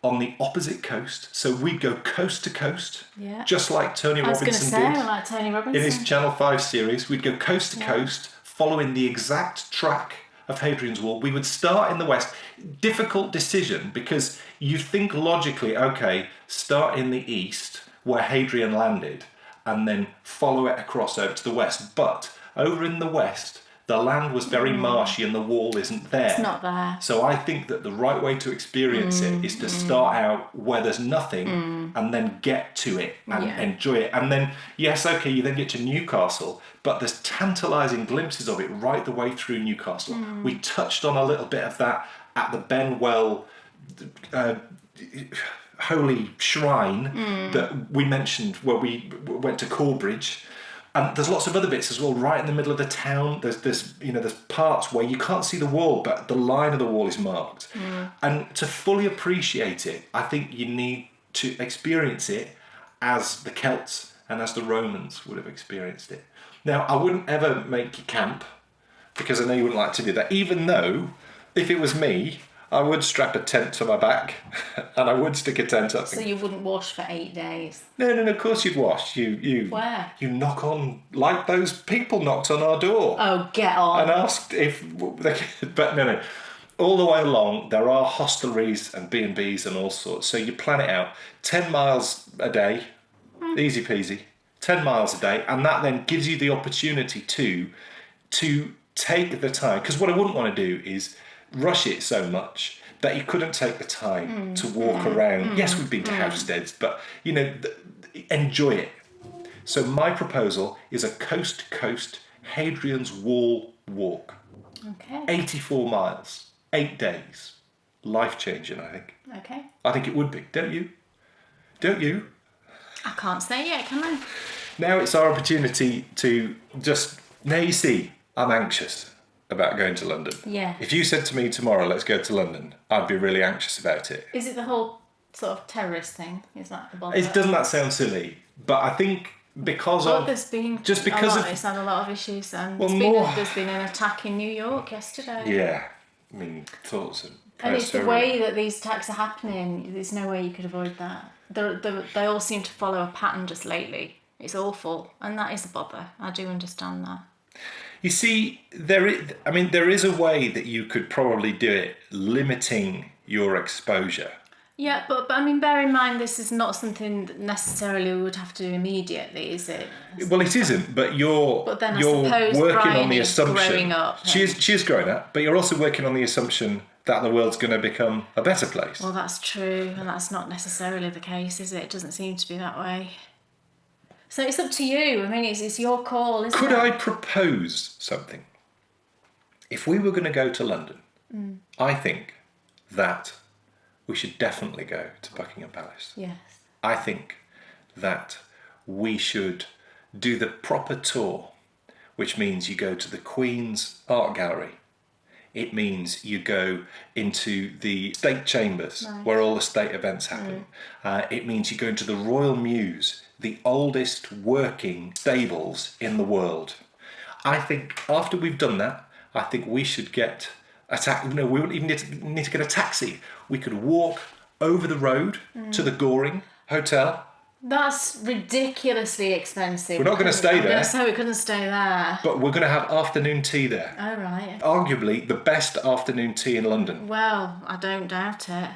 on the opposite coast. So we'd go coast to coast, just like Tony Robinson did like Tony Robinson. in his Channel 5 series. We'd go coast to coast, following the exact track of Hadrian's Wall. We would start in the west. Difficult decision, because you think logically, okay, start in the east where Hadrian landed and then follow it across over to the west. But over in the west, the land was very marshy and the wall isn't there. It's not there. So I think that the right way to experience it is to start out where there's nothing and then get to it and enjoy it. And then, yes, okay, you then get to Newcastle, but there's tantalising glimpses of it right the way through Newcastle. We touched on a little bit of that at the Benwell holy shrine that we mentioned where we went to Corbridge. And there's lots of other bits as well, right in the middle of the town. There's parts where you can't see the wall, but the line of the wall is marked. And to fully appreciate it, I think you need to experience it as the Celts and as the Romans would have experienced it. Now, I wouldn't ever make you camp, because I know you wouldn't like to do that, even though, if it was me, I would strap a tent to my back and I would stick a tent up. So you wouldn't wash for 8 days? No, of course you'd wash. You Where? You knock on, like those people knocked on our door. Oh, get on. And asked if they could, but no. All the way along, there are hostelries and B&Bs and all sorts. So you plan it out. 10 miles a day, easy peasy. 10 miles a day. And that then gives you the opportunity to take the time. Because what I wouldn't want to do is rush it so much that you couldn't take the time to walk around. Yes, we've been to Housesteads, but enjoy it. So my proposal is a coast-to-coast Hadrian's Wall walk. Okay. 84 miles, 8 days. Life-changing, I think. Okay. I think it would be. Don't you? Don't you? I can't say yet, can I? Now it's our opportunity to just... Now you see, I'm anxious about going to London. Yeah. If you said to me tomorrow, let's go to London, I'd be really anxious about it. Is it the whole sort of terrorist thing? Is that the bother? Doesn't that sound silly? But I think because there's been it's had a lot of issues, and there's been an attack in New York yesterday. Yeah, I mean, thoughts and it's the way that these attacks are happening. There's no way you could avoid that. They all seem to follow a pattern just lately. It's awful, and that is a bother. I do understand that. You see, there is a way that you could probably do it, limiting your exposure. Yeah, but I mean, bear in mind, this is not something that necessarily we would have to do immediately, is it? Well, it isn't, but you're then I you're suppose working Brian on the is assumption. growing up. She is growing up, but you're also working on the assumption that the world's going to become a better place. Well, that's true, and that's not necessarily the case, is it? It doesn't seem to be that way. So it's up to you. I mean, it's your call, isn't it? Could I propose something? If we were going to go to London, I think that we should definitely go to Buckingham Palace. Yes. I think that we should do the proper tour, which means you go to the Queen's Art Gallery. It means you go into the state chambers where all the state events happen. It means you go into the Royal Mews, the oldest working stables in the world. I think after we've done that, I think we should get a taxi. No, we wouldn't even need to get a taxi. We could walk over the road to the Goring Hotel. That's ridiculously expensive. We're not going to stay there. So we couldn't stay there. But we're going to have afternoon tea there. Oh, right. Arguably the best afternoon tea in London. Well, I don't doubt it.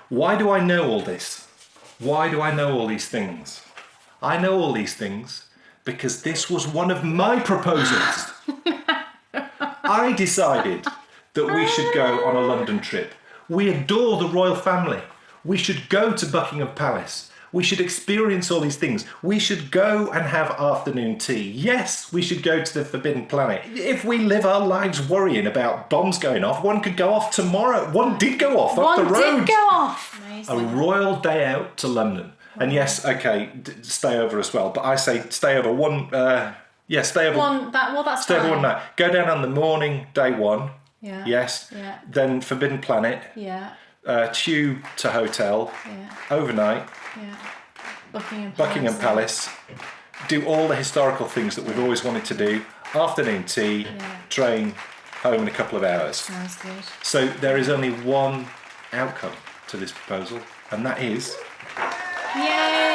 Why do I know all this? Why do I know all these things? I know all these things because this was one of my proposals. I decided that we should go on a London trip. We adore the royal family. We should go to Buckingham Palace. We should experience all these things. We should go and have afternoon tea. Yes, we should go to the Forbidden Planet. If we live our lives worrying about bombs going off, one could go off tomorrow. One did go off up the road. One did go off. A royal day out to London. And yes, okay, stay over as well. But I say stay over one. Stay over. That's stay over fine. one night. Go down on the morning, day one. Yeah. Yes. Yeah. Then Forbidden Planet. Yeah. Tube to hotel. Yeah. Overnight. Yeah. Buckingham Palace. Do all the historical things that we've always wanted to do. Afternoon tea. Yeah. Train home in a couple of hours. Sounds good. So there is only one outcome to this proposal, and that is. Yay!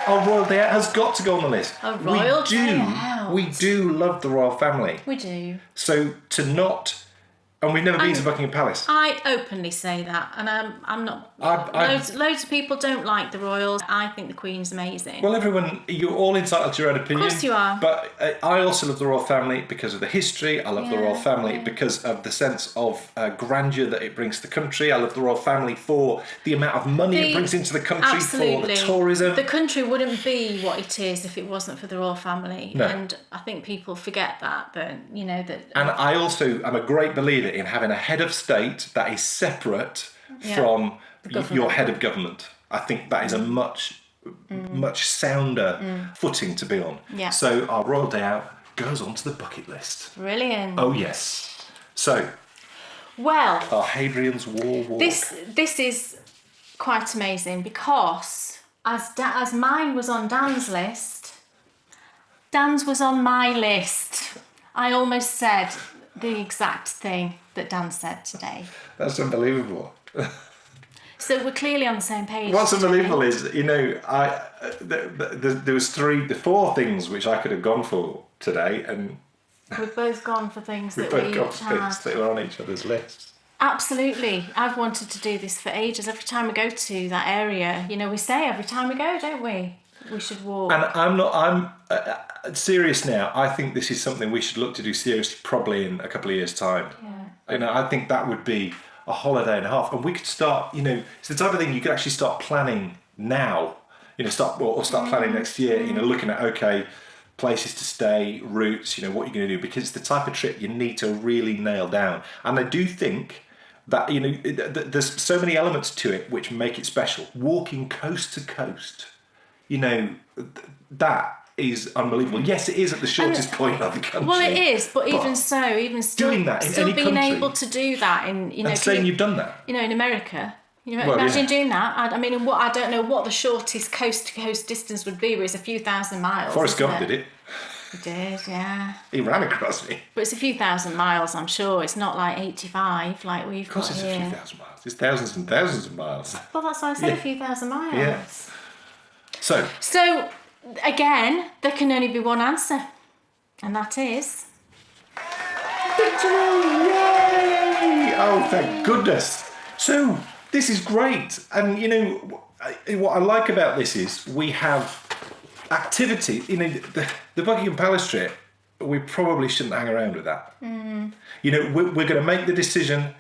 Our royal day out has got to go on the list. A royal day out. We do love the royal family. We do. So to not, and we've never been to Buckingham Palace. I openly say that, and I'm not. Loads of people don't like the royals. I think the Queen's amazing. Well, everyone, you're all entitled to your own opinion. Of course you are. But I also love the royal family because of the history. I love the royal family because of the sense of grandeur that it brings to the country. I love the royal family for the amount of money it brings into the country, for the tourism. The country wouldn't be what it is if it wasn't for the royal family. No. And I think people forget that. That. And I also am a great believer in having a head of state that is separate from your head of government. I think that is a much sounder footing to be on. Yeah. So our royal day out goes onto the bucket list. Brilliant. Oh yes. So. Well. Our Hadrian's Wall walk. This is quite amazing because as mine was on Dan's list, Dan's was on my list. I almost said the exact thing that Dan said today. That's unbelievable. So we're clearly on the same page. What's unbelievable is, there was four things which I could have gone for today, and we've both gone for things that were on each other's lists. Absolutely. I've wanted to do this for ages. Every time we go to that area, we say every time we go, don't we? We should walk. And I'm serious now. I think this is something we should look to do seriously probably in a couple of years' time. Yeah. I think that would be a holiday and a half. And we could start, it's the type of thing you could actually start planning now. Start planning next year, looking at, places to stay, routes, what you're going to do. Because it's the type of trip you need to really nail down. And I do think that, there's so many elements to it which make it special. Walking coast to coast. That is unbelievable. Yes, it is at the shortest point of the country. Well, it is, but even still doing that in still any being country, able to do that in saying you've done that. In America. Imagine doing that. I don't know what the shortest coast to coast distance would be, but it's a few thousand miles. Forrest Gump did it. He did, yeah. He ran across me. But it's a few thousand miles, I'm sure. It's not like 85 like we've got here. Of course it's a few thousand miles. It's thousands and thousands of miles. Well, that's why I said a few thousand miles. Yeah. So, again, there can only be one answer. And that is... Victory! Yay! Oh, thank goodness. So, this is great. And, you know, what I like about this is we have activity. You know, the Buckingham Palace trip, we probably shouldn't hang around with that. You know, we're going to make the decision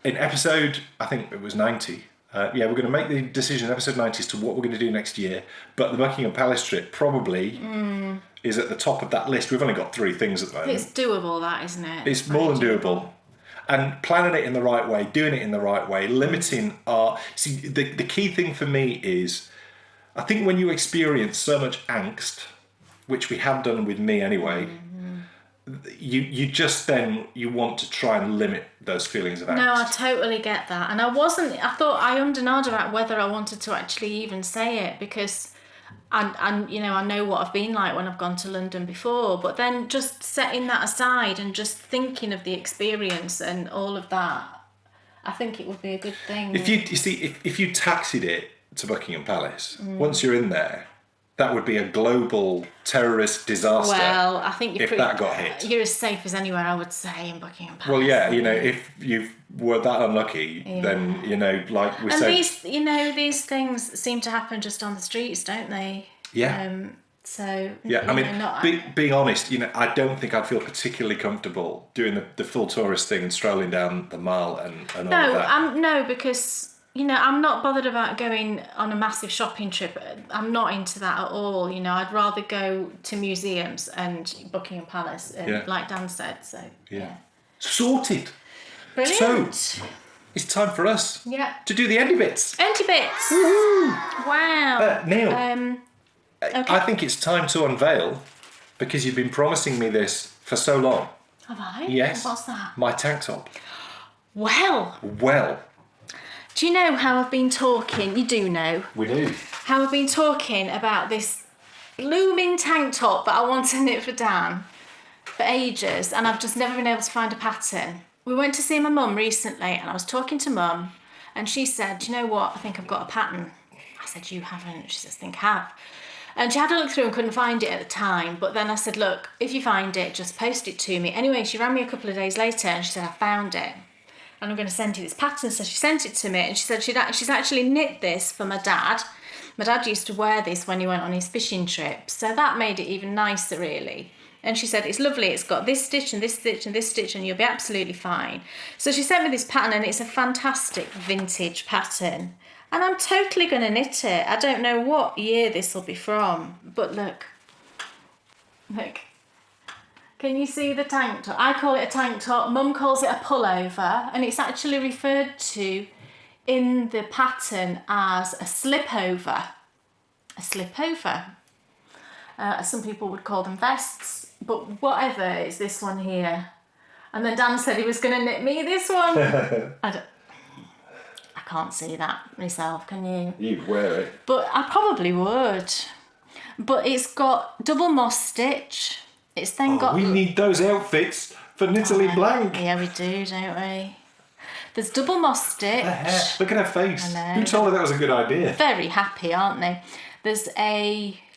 in episode, I think it was 90. We're going to make the decision in episode 90 as to what we're going to do next year. But the Buckingham Palace trip probably is at the top of that list. We've only got 3 things at the moment. It's doable, that, isn't it? It's more than doable. And planning it in the right way, doing it in the right way, limiting our... See, the key thing for me is, I think when you experience so much angst, which we have done with me anyway, you just then, you want to try and limit those feelings of angst. No, I totally get that. And I thought I ummed about whether I wanted to actually even say it, because... And you know, I know what I've been like when I've gone to London before, but then just setting that aside and just thinking of the experience and all of that, I think it would be a good thing. If you taxied it to Buckingham Palace, once you're in there, that would be a global terrorist disaster. Well, I think that got hit, you're as safe as anywhere, I would say, in Buckingham Palace. Well, yeah, you know, if you were that unlucky, then, you know, like we said... And these things seem to happen just on the streets, don't they? Yeah. Yeah, I mean, being honest, you know, I don't think I'd feel particularly comfortable doing the full tourist thing and strolling down the Mall and all of that. No, because... You know, I'm not bothered about going on a massive shopping trip. I'm not into that at all. You know, I'd rather go to museums and Buckingham Palace, like Dan said. So, yeah. Sorted. Brilliant. So, it's time for us to do the endy bits. Endy bits. Woohoo! Wow. Neil, okay. I think it's time to unveil, because you've been promising me this for so long. Have I? Yes. What's that? My tank top. Well. Do you know how I've been talking? You do know. We do. How I've been talking about this blooming tank top that I want to knit for Dan for ages, and I've just never been able to find a pattern. We went to see my mum recently, and I was talking to mum, and she said, "Do you know what? I think I've got a pattern." I said, "You haven't." She says, "I think I have." And she had a look through and couldn't find it at the time, but then I said, "Look, if you find it, just post it to me." Anyway, she rang me a couple of days later, and she said, "I found it. And I'm going to send you this pattern." So she sent it to me, and she said she's actually knit this for my dad. My dad used to wear this when he went on his fishing trip, so that made it even nicer, really. And she said, "It's lovely, it's got this stitch and this stitch and this stitch, and you'll be absolutely fine." So she sent me this pattern, and it's a fantastic vintage pattern. And I'm totally going to knit it. I don't know what year this will be from, but look. Can you see the tank top? I call it a tank top. Mum calls it a pullover, and it's actually referred to in the pattern as a slipover. A slipover. Some people would call them vests, but whatever, it's this one here. And then Dan said he was going to knit me this one. I can't see that myself, can you? You'd wear it. But I probably would. But it's got double moss stitch. It's then got... We need those outfits for Natalie Blank. Yeah, we do, don't we? There's double moss stitch. Look at her face. I know. Who told her that was a good idea? Very happy, aren't they? There's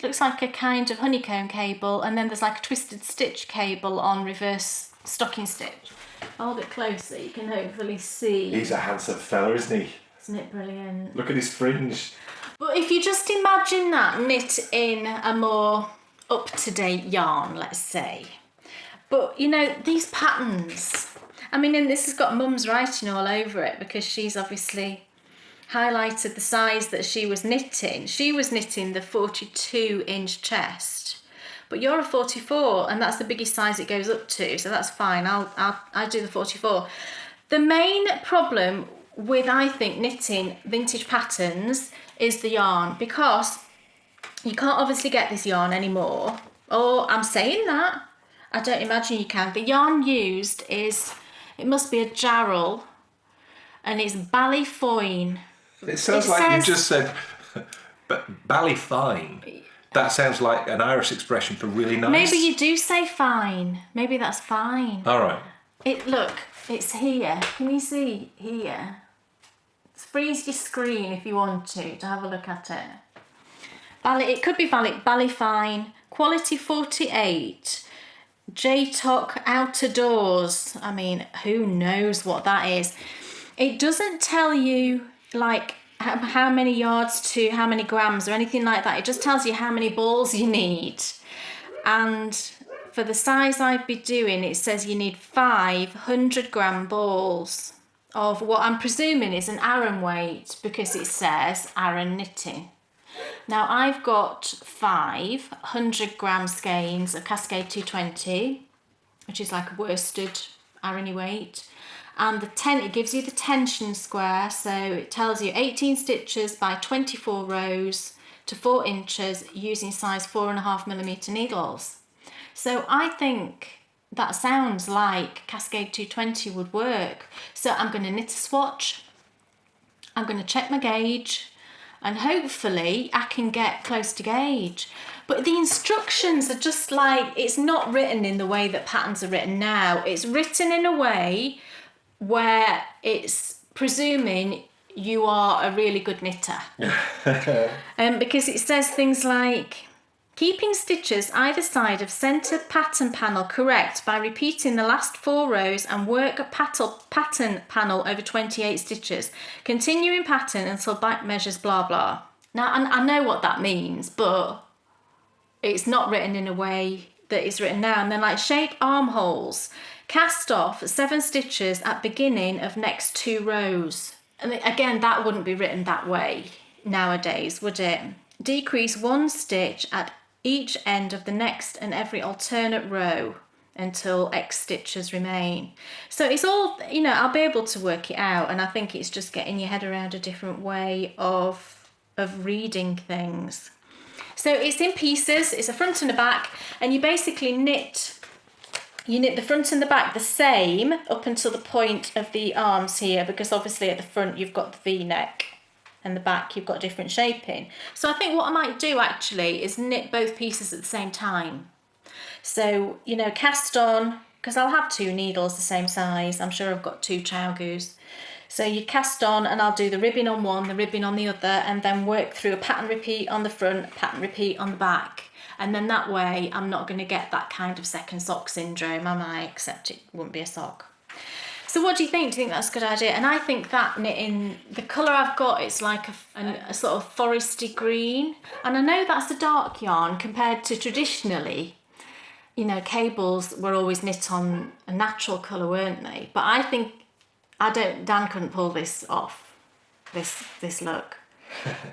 looks like a kind of honeycomb cable, and then there's like a twisted stitch cable on reverse stocking stitch. Hold it closer, you can hopefully see. He's a handsome fella, isn't he? Isn't it brilliant? Look at his fringe. But if you just imagine that knit in a more up-to-date yarn, let's say. But, you know, these patterns, I mean, and this has got Mum's writing all over it, because she's obviously highlighted the size that she was knitting. She was knitting the 42-inch chest, but you're a 44, and that's the biggest size it goes up to, so that's fine. I do the 44. The main problem with, I think, knitting vintage patterns is the yarn, because you can't obviously get this yarn anymore. Oh, I'm saying that. I don't imagine you can. The yarn used it must be a jarrel, and it's ballyfoyne. It sounds like you just said, but ballyfine. That sounds like an Irish expression for really nice. Maybe you do say fine. Maybe that's fine. All right. Look, it's here. Can you see here? Freeze your screen if you want to have a look at it. It could be ballyfine, quality 48, J-Toc outer doors. I mean, who knows what that is? It doesn't tell you like how many yards to how many grams or anything like that. It just tells you how many balls you need. And for the size I'd be doing, it says you need 500-gram balls of what I'm presuming is an Aran weight, because it says Aran knitting. Now I've got 500-gram skeins of Cascade 220, which is like a worsted Aran weight. And it gives you the tension square, so it tells you 18 stitches by 24 rows to 4 inches using size 4.5mm needles. So I think that sounds like Cascade 220 would work. So I'm going to knit a swatch, I'm going to check my gauge, and hopefully I can get close to gauge. But the instructions are just like, it's not written in the way that patterns are written now. It's written in a way where it's presuming you are a really good knitter. Because it says things like, keeping stitches either side of centre pattern panel correct by repeating the last 4 rows and work a pattern panel over 28 stitches. Continue in pattern until back measures blah blah. Now I know what that means, but it's not written in a way that it's written now. And then like shape armholes. Cast off 7 stitches at beginning of next 2 rows. And again, that wouldn't be written that way nowadays, would it? Decrease 1 stitch at each end of the next and every alternate row until X stitches remain. So it's all, I'll be able to work it out, and I think it's just getting your head around a different way of reading things. So it's in pieces, it's a front and a back, and you basically knit the front and the back the same up until the point of the arms here, because obviously at the front you've got the V-neck and the back you've got different shaping. So I think what I might do actually is knit both pieces at the same time. So, cast on, because I'll have 2 needles the same size. I'm sure I've got 2 chowgoos. So you cast on, and I'll do the ribbing on one, the ribbing on the other, and then work through a pattern repeat on the front, pattern repeat on the back. And then that way I'm not going to get that kind of second sock syndrome, am I? Except it wouldn't be a sock. So what do you think? Do you think that's a good idea? And I think that knitting, the colour I've got, it's like a sort of foresty green. And I know that's a dark yarn compared to traditionally, cables were always knit on a natural colour, weren't they? But I think, Dan couldn't pull this off, this look.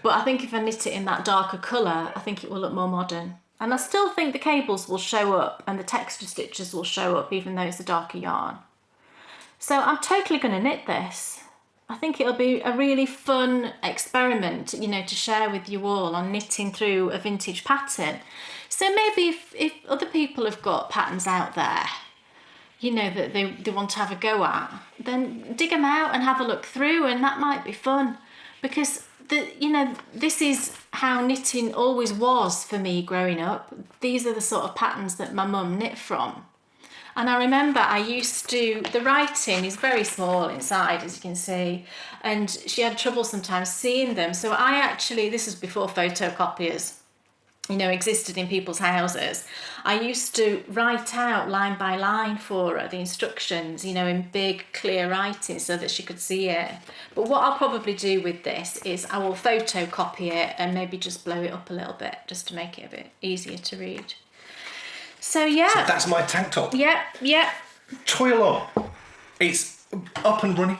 But I think if I knit it in that darker colour, I think it will look more modern. And I still think the cables will show up and the texture stitches will show up, even though it's a darker yarn. So I'm totally going to knit this. I think it'll be a really fun experiment, to share with you all on knitting through a vintage pattern. So maybe if other people have got patterns out there, that they want to have a go at, then dig them out and have a look through, and that might be fun. Because this is how knitting always was for me growing up. These are the sort of patterns that my mum knit from. And I remember the writing is very small inside, as you can see, and she had trouble sometimes seeing them. So this was before photocopiers, existed in people's houses. I used to write out line by line for her the instructions, in big clear writing so that she could see it. But what I'll probably do with this is I will photocopy it and maybe just blow it up a little bit just to make it a bit easier to read. So yeah. So that's my tank top. Yep. Toil on. It's up and running.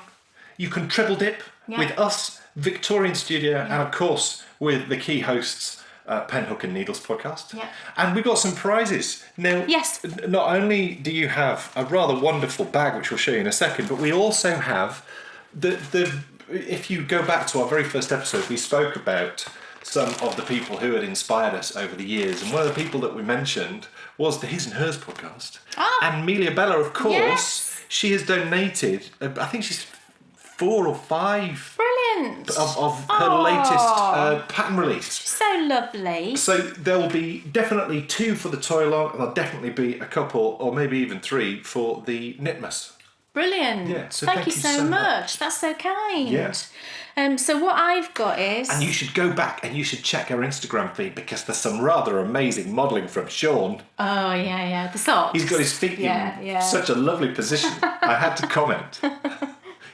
You can treble dip with us, Victorian Studio, and of course with the key hosts, Pen, Hook and Needles podcast. Yeah. And we got some prizes. Now, yes. Not only do you have a rather wonderful bag, which we'll show you in a second, but we also have if you go back to our very first episode, we spoke about some of the people who had inspired us over the years. And one of the people that we mentioned was the His and Hers podcast. Oh. And Amelia Bella, of course, she has donated, I think she's 4 or 5 of her latest pattern release. So lovely. So there will be definitely 2 for the toil on, and there'll definitely be a couple, or maybe even 3 for the Knitmas. Brilliant. Yeah, so thank you so much. That's so kind. Yeah. So what I've got is... And you should go back and you should check our Instagram feed, because there's some rather amazing modelling from Sean. Oh, yeah. The socks. He's got his feet in such a lovely position. I had to comment.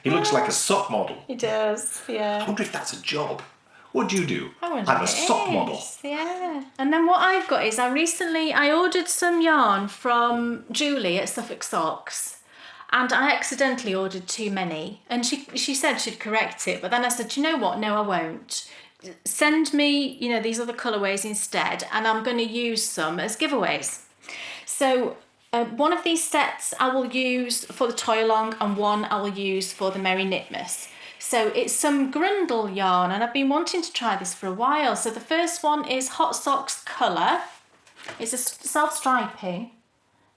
He looks like a sock model. He does, I yeah. wonder if that's a job. What do you do? I wonder I'm a if it sock is. model. Yeah. And then what I've got is I ordered some yarn from Julie at Suffolk Socks. And I accidentally ordered too many. And she said she'd correct it. But then I said, you know what? No, I won't. Send me, these other colourways instead. And I'm going to use some as giveaways. So one of these sets I will use for the toy along and one I will use for the Merry Knitmas. So it's some Grundle yarn and I've been wanting to try this for a while. So the first one is Hot Socks Colour. It's a self-striping.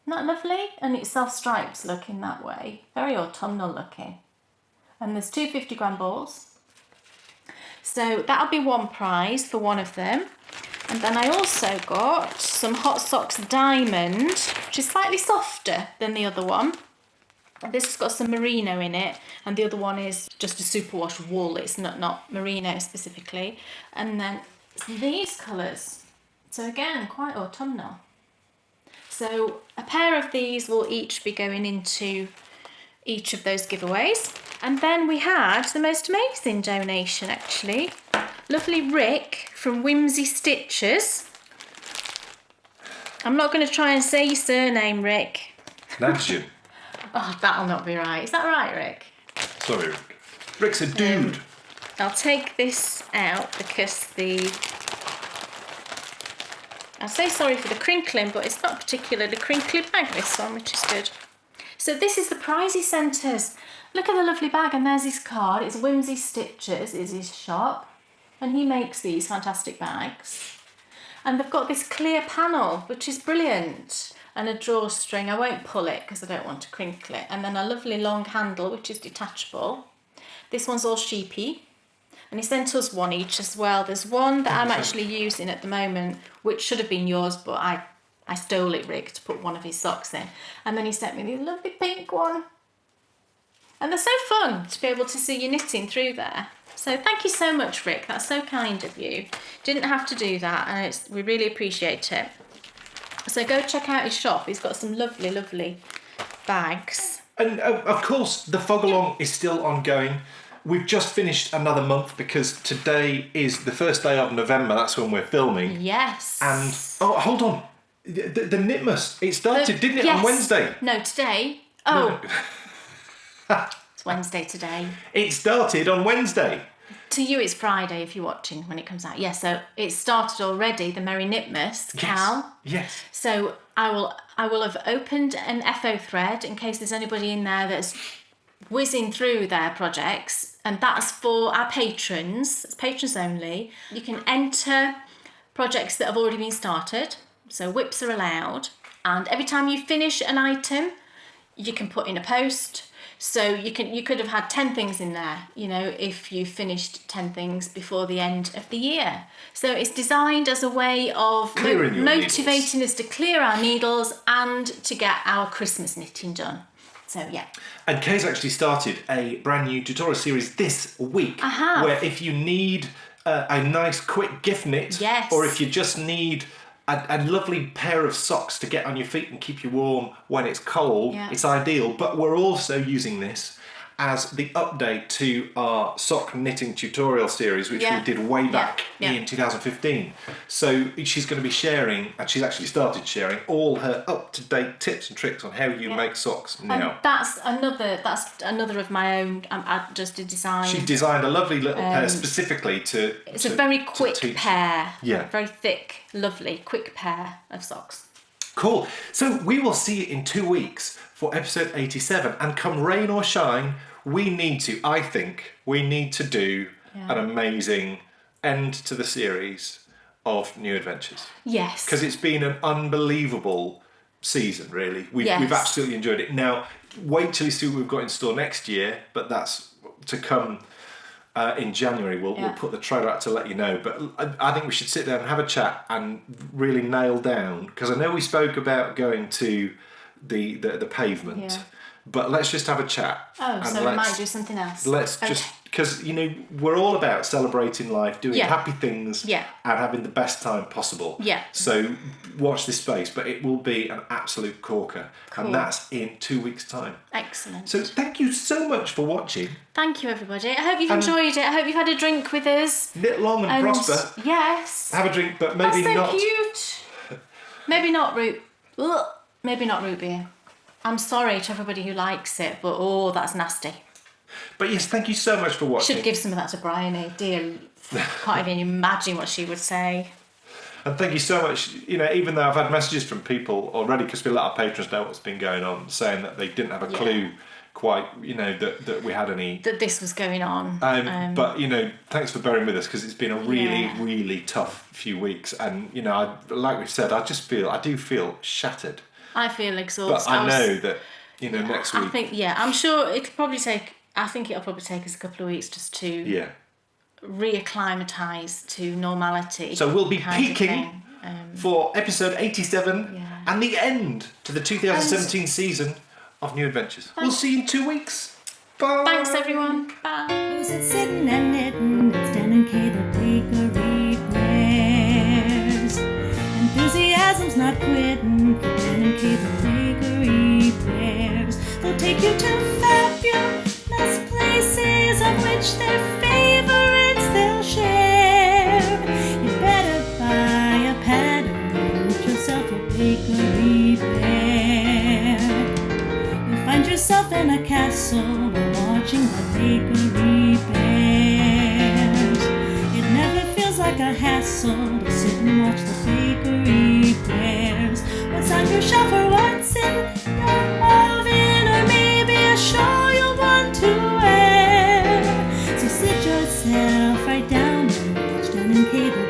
Isn't that lovely? And it's self-stripes looking that way. Very autumnal looking. And there's 2 50-gram balls. So that'll be one prize for one of them. And then I also got some Hot Socks Diamond, which is slightly softer than the other one. This has got some merino in it, and the other one is just a superwash wool. It's not merino specifically. And then these colours. So again, quite autumnal. So a pair of these will each be going into each of those giveaways. And then we had the most amazing donation, actually. Lovely Rick from Whimsy Stitches. I'm not going to try and say your surname, Rick. Nadjian. Oh, that'll not be right. Is that right, Rick? Sorry, Rick. Rick's a dude. I'll take this out because I'll say sorry for the crinkling, but it's not particularly crinkly bag, this one, which is good. So this is the prize he sent us. Look at the lovely bag, and there's his card. It's Whimsy Stitches is his shop, and he makes these fantastic bags. And they've got this clear panel, which is brilliant, and a drawstring. I won't pull it because I don't want to crinkle it. And then a lovely long handle, which is detachable. This one's all sheepy. And he sent us one each as well. There's one that I'm actually using at the moment, which should have been yours, but I stole it, Rick, to put one of his socks in. And then he sent me the lovely pink one. And they're so fun to be able to see you knitting through there. So thank you so much, Rick. That's so kind of you. Didn't have to do that, and we really appreciate it. So go check out his shop. He's got some lovely, lovely bags. And of course, the fog along is still ongoing. We've just finished another month because today is the first day of November. That's when we're filming. Yes. And, hold on. The Knitmas, it started, didn't it, yes. on Wednesday? No, today. Oh. No. It's Wednesday today. It started on Wednesday. To you, it's Friday if you're watching when it comes out. Yes, so it started already, the Merry Knitmas, Cowl. Yes. So I will have opened an FO thread in case there's anybody in there that's whizzing through their projects, and that's for our patrons. It's patrons only. You can enter projects that have already been started, so whips are allowed, and every time you finish an item you can put in a post. So you could have had 10 things in there, if you finished 10 things before the end of the year. So it's designed as a way of motivating us to clear our needles and to get our Christmas knitting done. So yeah. And Kay's actually started a brand new tutorial series this week. I have. Where if you need a nice quick gift knit, yes, or if you just need a lovely pair of socks to get on your feet and keep you warm when it's cold, yeah, it's ideal. But we're also using this as the update to our sock knitting tutorial series, which we did way back in 2015. So she's going to be sharing, and she's actually started sharing, all her up-to-date tips and tricks on how you make socks now. And that's another of my own. I just did design. She designed a lovely little pair specifically to. It's a very quick pair. Yeah. Very thick, lovely, quick pair of socks. Cool. So we will see you in 2 weeks for episode 87, and come rain or shine, I think we need to do an amazing end to the series of New Adventures. Yes. Because it's been an unbelievable season, really. We've absolutely enjoyed it. Now, wait till you see what we've got in store next year, but that's to come in January. We'll put the trailer out to let you know. But I think we should sit down and have a chat and really nail down, because I know we spoke about going to the pavement, but let's just have a chat. Oh, so we might do something else. Let's just because, you know, we're all about celebrating life, doing happy things, Yeah. and having the best time possible. Yeah. So watch this space, but it will be an absolute corker. Cool. And that's in 2 weeks' time. Excellent. So thank you so much for watching. Thank you, everybody. I hope you've enjoyed it. I hope you've had a drink with us. Knit long and prosper. Yes. Have a drink, but maybe That's so not. cute. Maybe not root. Ugh. Maybe not root beer. I'm sorry to everybody who likes it, but that's nasty. But yes, thank you so much for watching. Should give some of that to Bryony. Dear, can't even imagine what she would say. And thank you so much. You know, even though I've had messages from people already, because we let our patrons know what's been going on, saying that they didn't have a clue quite, you know, that we had any... That this was going on. But, you know, thanks for bearing with us, because it's been a really, really tough few weeks. And, you know, like we've said, I do feel shattered. I feel exhausted. But I know that, you know, next week... I think, I'm sure it'll probably take us a couple of weeks just to reacclimatise to normality. So we'll be peaking for episode 87 and the end to the 2017 season of New Adventures. We'll see you in 2 weeks. Bye. Thanks, everyone. Bye. Who's it sitting and knitting? It's Dan and Kay, the bakery prayers. Enthusiasm's not quitting for Dan and Kay, the bakery prayers. They'll take you to fabulous places of which their favorites they'll share. You better buy a pattern and get yourself a bakery pair. You'll find yourself in a castle while watching the bakery bears. It never feels like a hassle to sit and watch the bakery bears. What's on your shelf or what's in your oven, or maybe a shawl you'll want to wear. So sit yourself right down and watch Dan and Kay, the